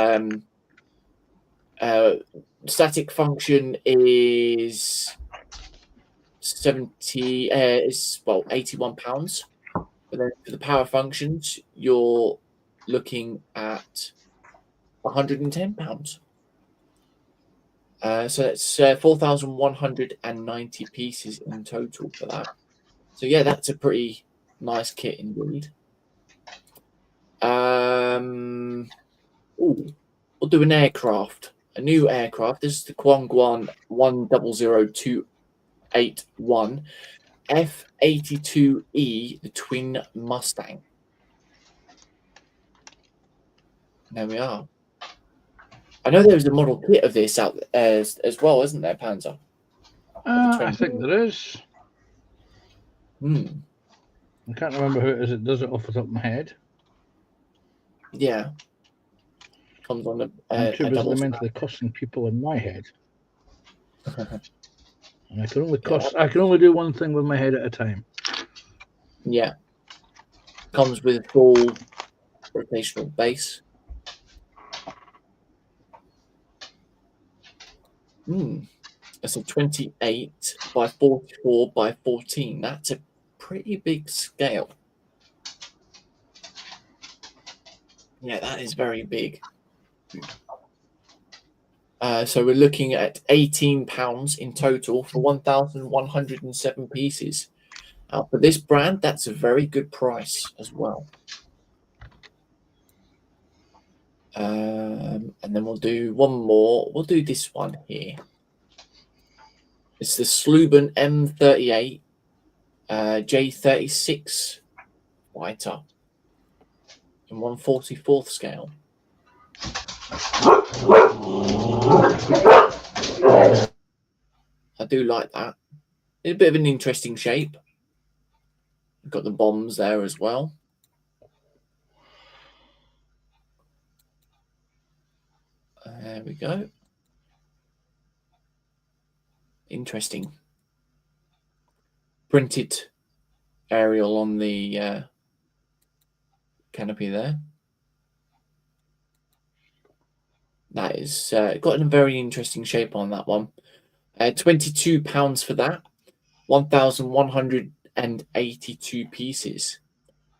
static function is 81 pounds. But then for the power functions, you're looking at 110 pounds. So that's 4,190 pieces in total for that. So yeah, that's a pretty nice kit indeed. We'll do an aircraft, a new aircraft. This is the Kwangwan 100281 F-82E, the twin Mustang. There we are. I know there was a model kit of this out as well, isn't there, Panzer? I think there is. I can't remember who it is that does it off the top of my head. Yeah. Comes on I'm too busy mentally cussing people in my head. And I can only do one thing with my head at a time. Yeah. Comes with full rotational base. That's a 28 by 44 by 14. That's a pretty big scale. Yeah, that is very big. So we're looking at £18 in total for 1,107 pieces. For this brand, that's a very good price as well. And then we'll do one more. We'll do this one here. It's the Sluban M38 J36 fighter in 1/44 scale. I do like that. It's a bit of an interesting shape. We've got the bombs there as well. There we go. Interesting. Printed aerial on the canopy there. That is got a very interesting shape on that one. £22 for that. 1,182 pieces.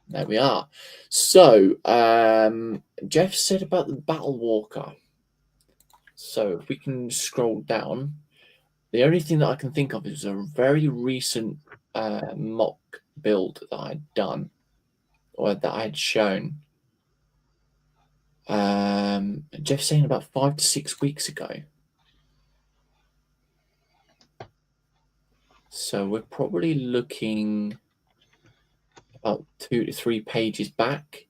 There we are. So Jeff said about the Battle Walker. So if we can scroll down, the only thing that I can think of is a very recent mock build that I'd done or that I had shown. Jeff's saying about 5 to 6 weeks ago. So we're probably looking about 2 to 3 pages back,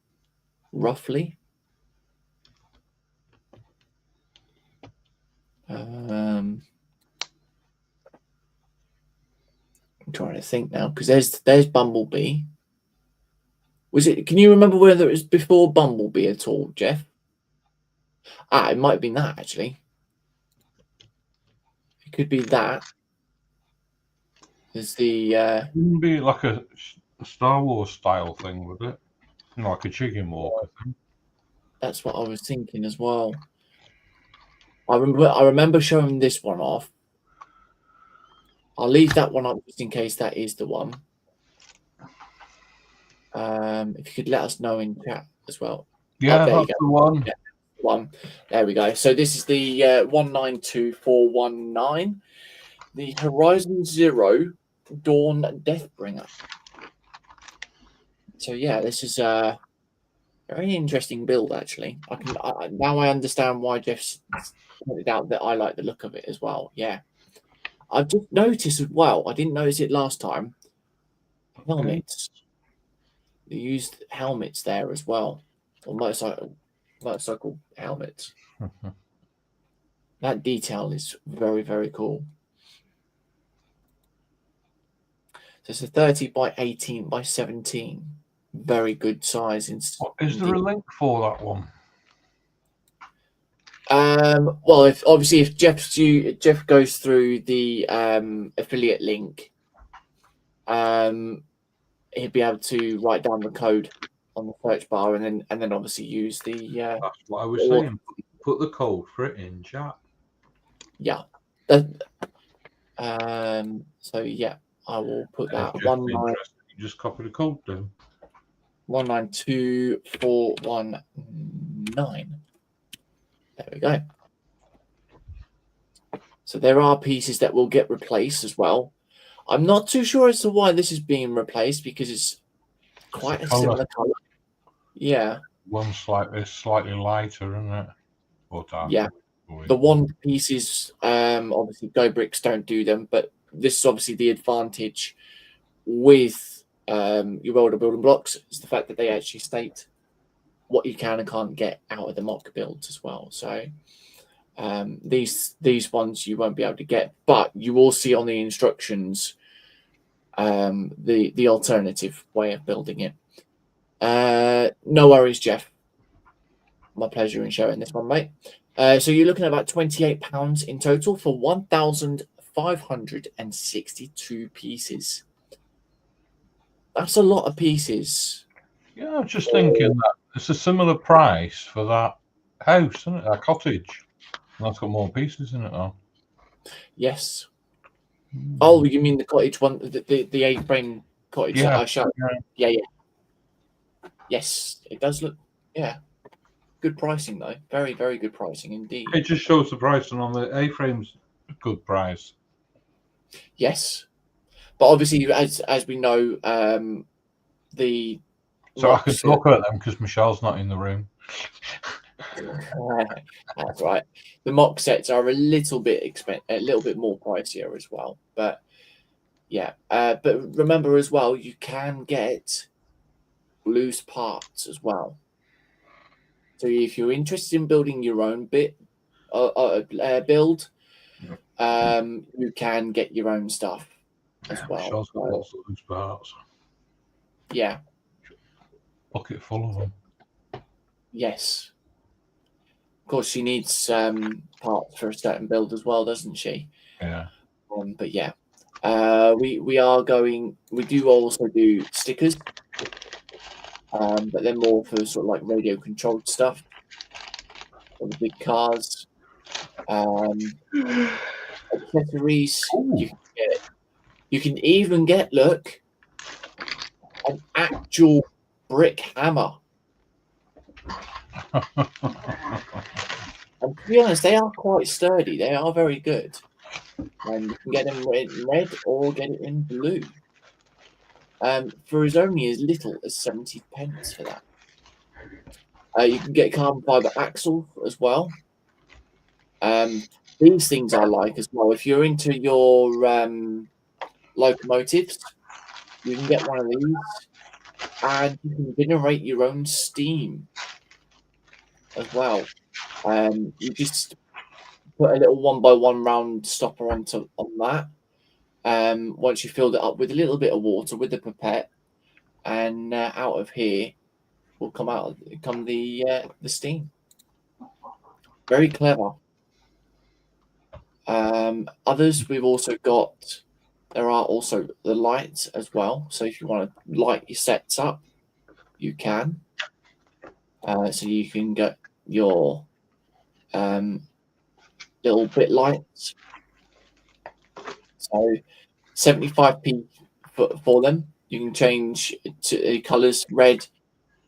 roughly. I'm trying to think now because there's Bumblebee. Was it? Can you remember whether it was before Bumblebee at all, Jeff? It might have been that actually. It could be that. There's the. Wouldn't be like a Star Wars style thing, would it? Like a chicken walker thing. That's what I was thinking as well. I remember showing this one off. I'll leave that one up just in case that is the one. If you could let us know in chat as well. Yeah, there you that's go. the one. Yeah, one. There we go. So this is the 192419, the Horizon Zero Dawn Deathbringer. So yeah, this is a very interesting build actually. Now I understand why Jeff's pointed out that I like the look of it as well. Yeah, I've just noticed as well. I didn't notice it last time. Helmets. They used helmets there as well, or motorcycle helmets. That detail is very, very cool. So it's a 30 by 18 by 17. Very good size. Is there a link for that one? Well, if Jeff goes through the affiliate link, he'll be able to write down the code on the search bar and then obviously use the. That's what I was saying. Put the code for it in chat. Yeah. So yeah, I will put that You just copy the code down. 192419. There we go. So there are pieces that will get replaced as well. I'm not too sure as to why this is being replaced because it's quite a similar color. Yeah. One's slightly lighter, isn't it? Or darker. Yeah. The one pieces, obviously Webricks don't do them, but this is obviously the advantage with your older building blocks is the fact that they actually state what you can and can't get out of the mock builds as well. So these ones you won't be able to get, but you will see on the instructions the alternative way of building it. No worries, Jeff. My pleasure in sharing this one, mate. So you're looking at about £28 in total for 1,562 pieces. That's a lot of pieces. Yeah, I'm just thinking that it's a similar price for that house, isn't it? That cottage. And that's got more pieces in it now. Yes. Oh, you mean the cottage one, the A-frame cottage that I showed? Yeah. Yes, it does look, yeah. Good pricing, though. Very, very good pricing indeed. It just shows the price, and on the A-frame's a good price. Yes. But obviously, as we know, the... So I can talk about them because Michelle's not in the room. That's right. The mock sets are a little bit more pricier as well. But yeah, but remember as well, you can get loose parts as well. So if you're interested in building your own build, you can get your own stuff as well. Michelle's got lots of loose parts. Yeah. Bucket full of them. Yes. Of course, she needs parts for a certain build as well, doesn't she? Yeah. But yeah, we do also do stickers, but they're more for sort of like radio controlled stuff for the big cars. Accessories. You can even get an actual brick hammer. And to be honest, they are quite sturdy. They are very good. And you can get them in red or get it in blue. For as only as little as 70 pence for that. You can get carbon fiber axle as well. These things I like as well. If you're into your locomotives, you can get one of these, and you can generate your own steam as well. You just put a little 1x1 round stopper on that. Once you filled it up with a little bit of water with the pipette, and out of here will come the steam. Very clever. Others we've also got. There are also the lights as well. So if you want to light your sets up, you can. So you can get your little bit lights. So 75p for them. You can change to colours: red,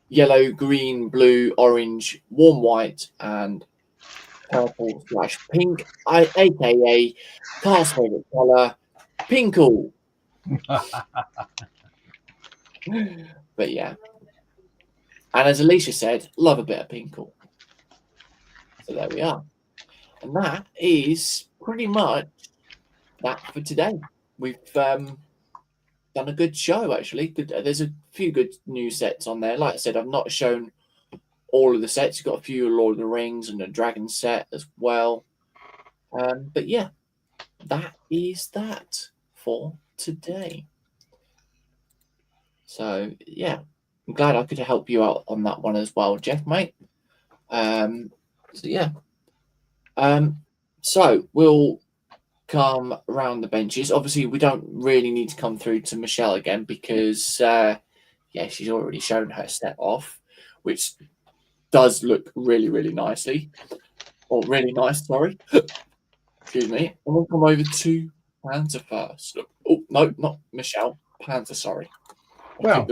yellow, green, blue, orange, warm white, and purple/pink, aka Carl's favourite colour, pinkle. But yeah. And as Alicia said, love a bit of pinkle. So there we are. And that is pretty much that for today. We've done a good show, actually. There's a few good new sets on there. Like I said, I've not shown all of the sets. You've got a few Lord of the Rings and a Dragon set as well. But yeah, that is that for today. So yeah, I'm glad I could help you out on that one as well, Jeff, mate. So yeah. So we'll come around the benches. Obviously, we don't really need to come through to Michelle again because yeah, she's already shown her set off, which does look really, really nicely. Or really nice, sorry. Excuse me. And we'll come over to Panther first. Oh, no, not Michelle. Panther, sorry. Well,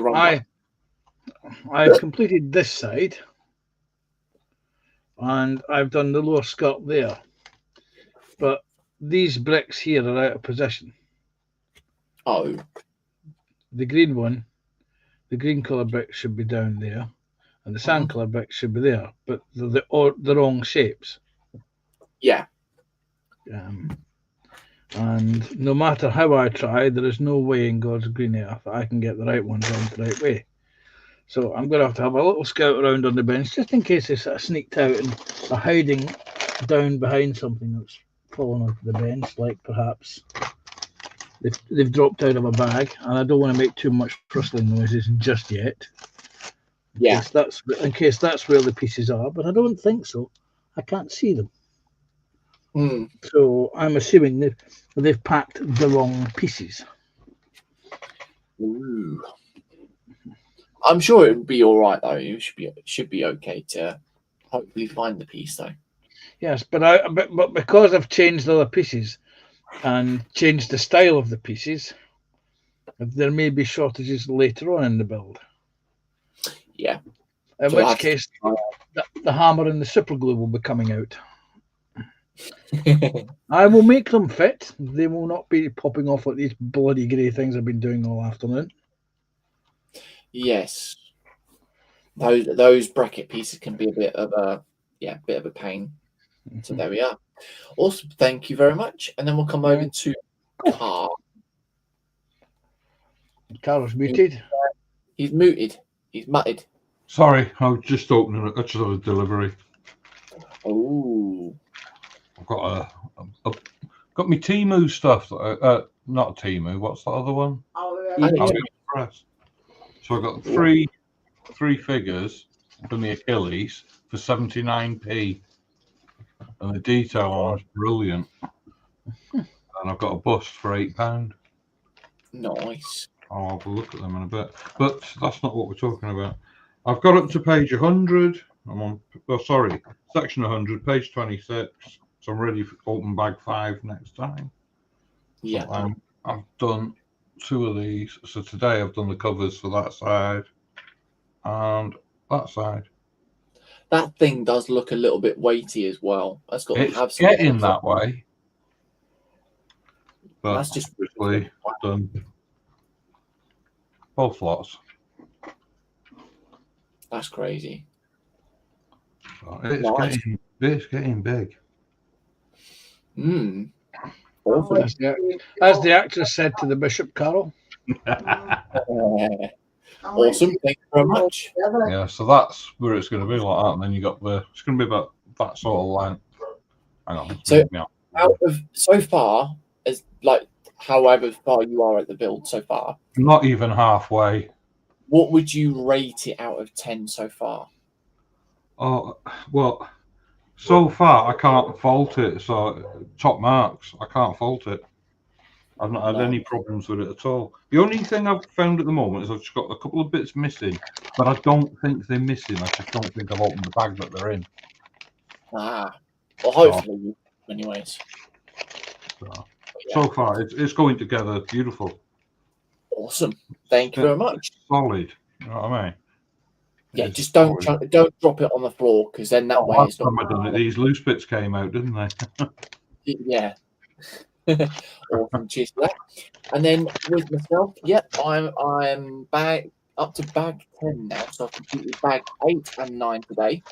I've completed this side, and I've done the lower skirt there. But these bricks here are out of position. Oh. The green one, the green colour brick should be down there, and the sand colour brick should be there, but they're the wrong shapes. Yeah. And no matter how I try, there is no way in God's green earth that I can get the right ones on the right way. So I'm going to have a little scout around on the bench, just in case they sort of sneaked out and are hiding down behind something that's fallen onto the bench, like perhaps they've dropped out of a bag, and I don't want to make too much rustling noises just yet. Yeah. In case that's where the pieces are, but I don't think so. I can't see them. So I'm assuming they've packed the wrong pieces. Ooh. I'm sure it would be all right though. You should be okay to hopefully find the piece though. Yes, but because I've changed other pieces and changed the style of the pieces, there may be shortages later on in the build. Yeah. In which case, the hammer and the super glue will be coming out. I will make them fit. They will not be popping off like these bloody grey things I've been doing all afternoon. Yes. Those bracket pieces can be a bit of a pain. So there we are. Awesome. Thank you very much. And then we'll come over to Carl. Carl's muted. He's muted. He's mutted. Sorry, I was just opening it. I just had a delivery. Oh. I've got got me Temu stuff. Not Temu. What's the other one? AliExpress. So I got three figures for the Achilles for 79p, and the detail on is brilliant. And I've got a bust for £8. Nice. I'll have a look at them in a bit, but that's not what we're talking about. I've got up to page 100. I'm on. Oh, sorry, section 100, page 26. So I'm ready for open bag 5 next time. Yeah. So I've done 2 of these. So today I've done the covers for that side and that side. That thing does look a little bit weighty as well. That's got It's to have some getting that way. But that's just obviously I've done both lots. That's crazy. So it's getting big. As the actress said to the bishop, Carol. Awesome. Thank you very much. Yeah, so that's where it's going to be like that, and then you got it's going to be about that sort of length. Hang on. So out of so far, as like however far you are at the build so far, not even halfway. What would you rate it out of 10 so far? Oh well, so far I can't fault it. So top marks, I can't fault it. I've not had any problems with it at all. The only thing I've found at the moment is I've just got a couple of bits missing, but I don't think they're missing. I just don't think I've opened the bag that they're in. Well, hopefully, anyways. So. so far. It's going together beautiful. Awesome. Thank you very much. Solid. You know what I mean? Yeah, It's just don't solid. drop it on the floor, because then that way it's not. Last time I done it, these loose bits came out, didn't they? Yeah. Awesome. Cheers for that. And then with myself, I'm back up to bag 10 now, so I've completed bag 8 and 9 today.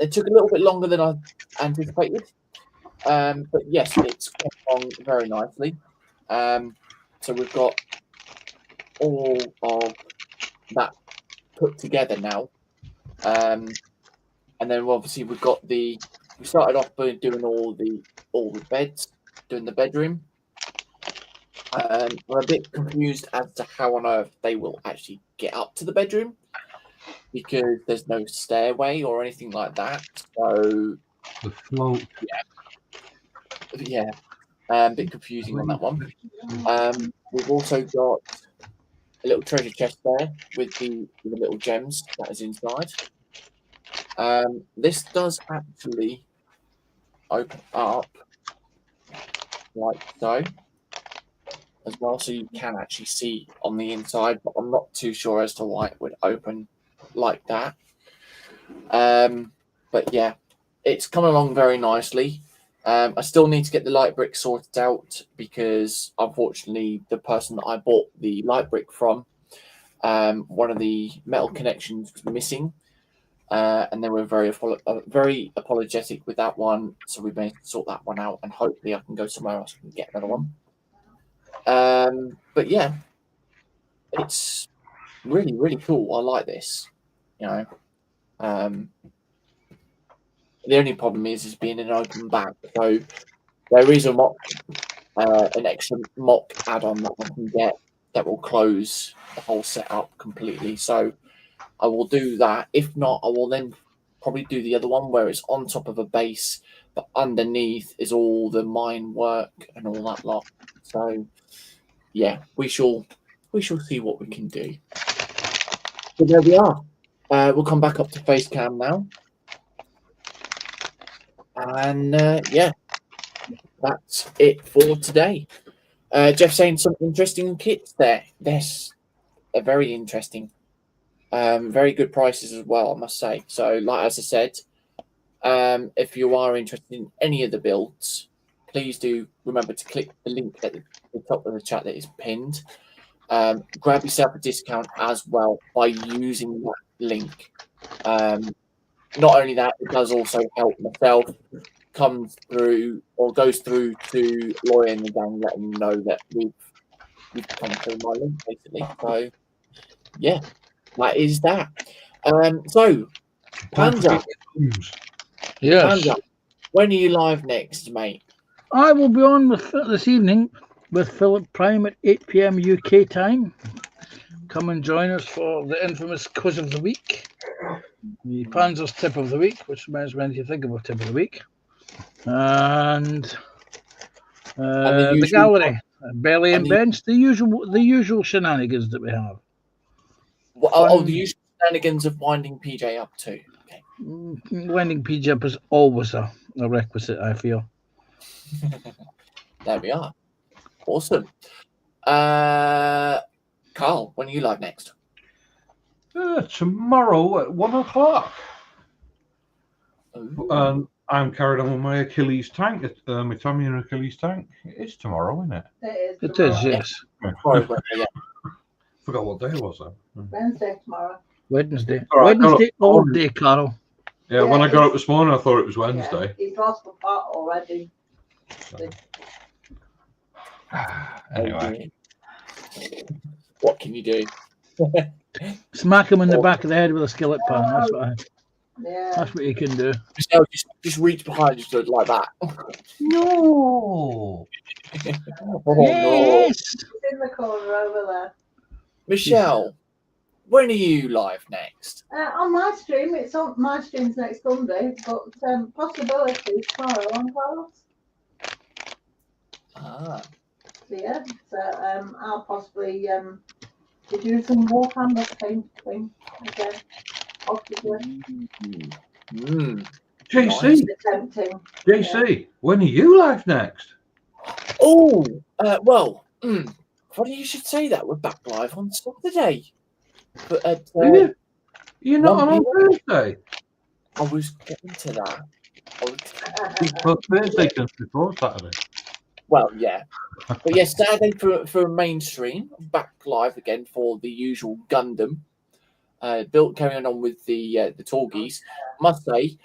It took a little bit longer than I anticipated, but yes, it's come along very nicely. So we've got all of that put together now, and then obviously we started off by doing all the beds, doing the bedroom. I'm a bit confused as to how on earth they will actually get up to the bedroom, because there's no stairway or anything like that. So The float. yeah, a bit confusing on that one. We've also got a little treasure chest there with the little gems that is inside. This does actually open up like so as well, so you can actually see on the inside, but I'm not too sure as to why it would open like that. But yeah, it's come along very nicely. I still need to get the light brick sorted out, because unfortunately the person that I bought the light brick from, one of the metal connections was missing, and they were very apologetic with that one, so we managed to sort that one out, and hopefully I can go somewhere else and get another one. But yeah, it's really, really cool. I like this, you know. The only problem is being an open bag. So there is an extra mock add-on that I can get that will close the whole setup completely. So I will do that. If not, I will then probably do the other one where it's on top of a base, but underneath is all the mine work and all that lot. So yeah, we shall see what we can do. So there we are. We'll come back up to face cam now. And yeah, that's it for today. Jeff saying some interesting kits there. Yes, they're very interesting. Very good prices as well, I must say. So, like as I said, if you are interested in any of the builds, please do remember to click the link at the top of the chat that is pinned. Grab yourself a discount as well by using that link. Not only that, it does also help myself goes through to Lawyer and the gang, letting them know that we've come through my link, basically. So yeah, that is that. So Panzer, yes, Panzer, when are you live next, mate? I will be on this evening with Philip Prime at 8 p.m. UK time. Come and join us for the infamous quiz of the week, the Panzer's tip of the week, which reminds me to think of a tip of the week, and the gallery, belly and bench, the usual shenanigans that we have. The usual shenanigans of winding PJ up too. Okay. Winding PJ up is always a requisite, I feel. There we are. Awesome. Carl, when are you live next? Tomorrow at 1 o'clock. And I'm carried on with my Achilles tank, my Tommy and Achilles tank. It's tomorrow, isn't it? It is, yes. Forgot what day it was then. Wednesday tomorrow. Wednesday. Right, Wednesday all day, Carl. Yeah, when I got up this morning, I thought it was Wednesday. Yeah, he's lost the part already. Anyway. What can you do? Smack him in the back of the head with a skillet pan. That's what you can do. Just reach behind you like that. No. Yes. No. He's in the corner over there. Michelle, when are you live next? On my stream, it's on my stream's next Sunday, but possibility tomorrow on Carlos. Ah. So yeah, I'll possibly do some Warhammer thing again. Possibly. JC, when are you live next? Oh, well, funny you should say that. We're back live on Saturday. But at, You're not 1 on p.m. Thursday. I was getting to that. Well, Thursday comes before Saturday. Well, yeah. But yes, Saturday for mainstream, back live again for the usual Gundam. Built carrying on with the Torgies. Must say,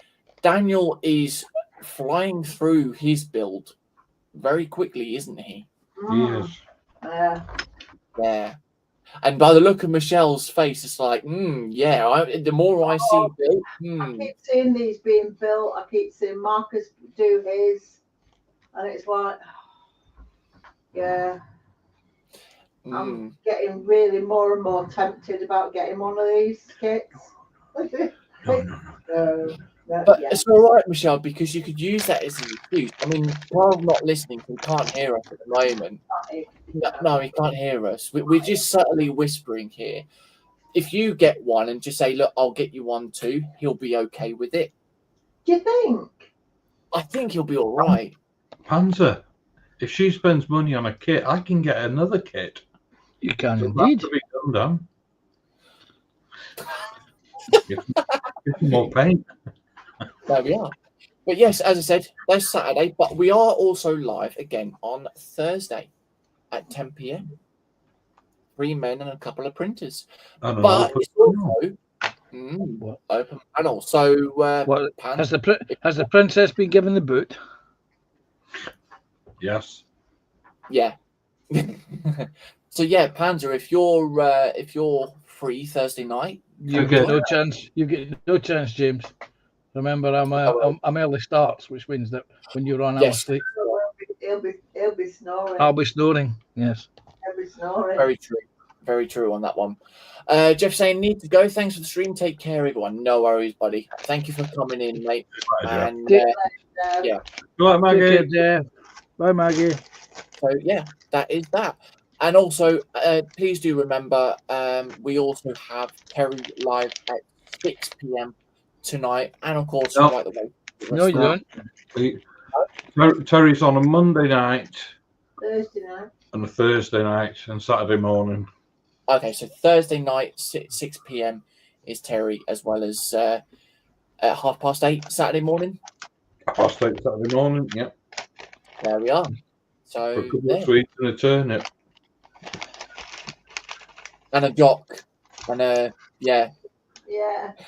Daniel is flying through his build very quickly, isn't he? Yes. Yeah. And by the look of Michelle's face, it's like, yeah. The more I see built, I keep seeing these being built. I keep seeing Marcus do his, and it's like, yeah. I'm getting really more and more tempted about getting one of these kits. But it's all right, Michelle, because you could use that as an excuse. I mean, Carl's not listening, he can't hear us at the moment. No, he can't hear us. We're just subtly whispering here. If you get one and just say, look, I'll get you one too, he'll be okay with it. Do you think? I think he'll be all right. Panzer, if she spends money on a kit, I can get another kit. You can indeed. To be done. Get some more paint. There we are. But yes, as I said, that's Saturday, but we are also live again on Thursday at 10 p.m. 3 men and a couple of printers. But it's also open panel. So has the princess been given the boot? Yes. Yeah. So yeah, Panzer, if you're free Thursday night, you get no chance. You get no chance, James. Remember, I'm early starts, which means that when you're on our sleep, he'll be snoring. I'll be snoring. Yes. He'll be snoring. Very true. Very true on that one. Jeff saying, need to go. Thanks for the stream. Take care, everyone. No worries, buddy. Thank you for coming in, mate. And yeah. Bye, Maggie. Bye, Maggie. So yeah, that is that. And also, please do remember, we also have Terry live at 6 p.m. tonight, and of course, right the way. No, you don't. Terry's on a Monday night, Thursday night, and a Thursday night, and Saturday morning. Okay, so Thursday night, 6 p.m. is Terry, as well as at 8:30 Saturday morning. 8:30 Saturday morning. Yep. There we are. So for a couple of sweets and a turnip. And a jock. And a Yeah.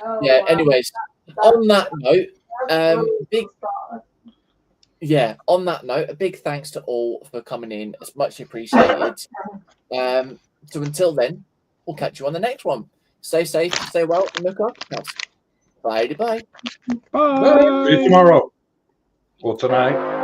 Oh, yeah. Wow. Anyways, on that note, on that note, a big thanks to all for coming in. It's much appreciated. So until then, we'll catch you on the next one. Stay safe, stay well, and look after yourselves. Bye. Bye. See you tomorrow or tonight.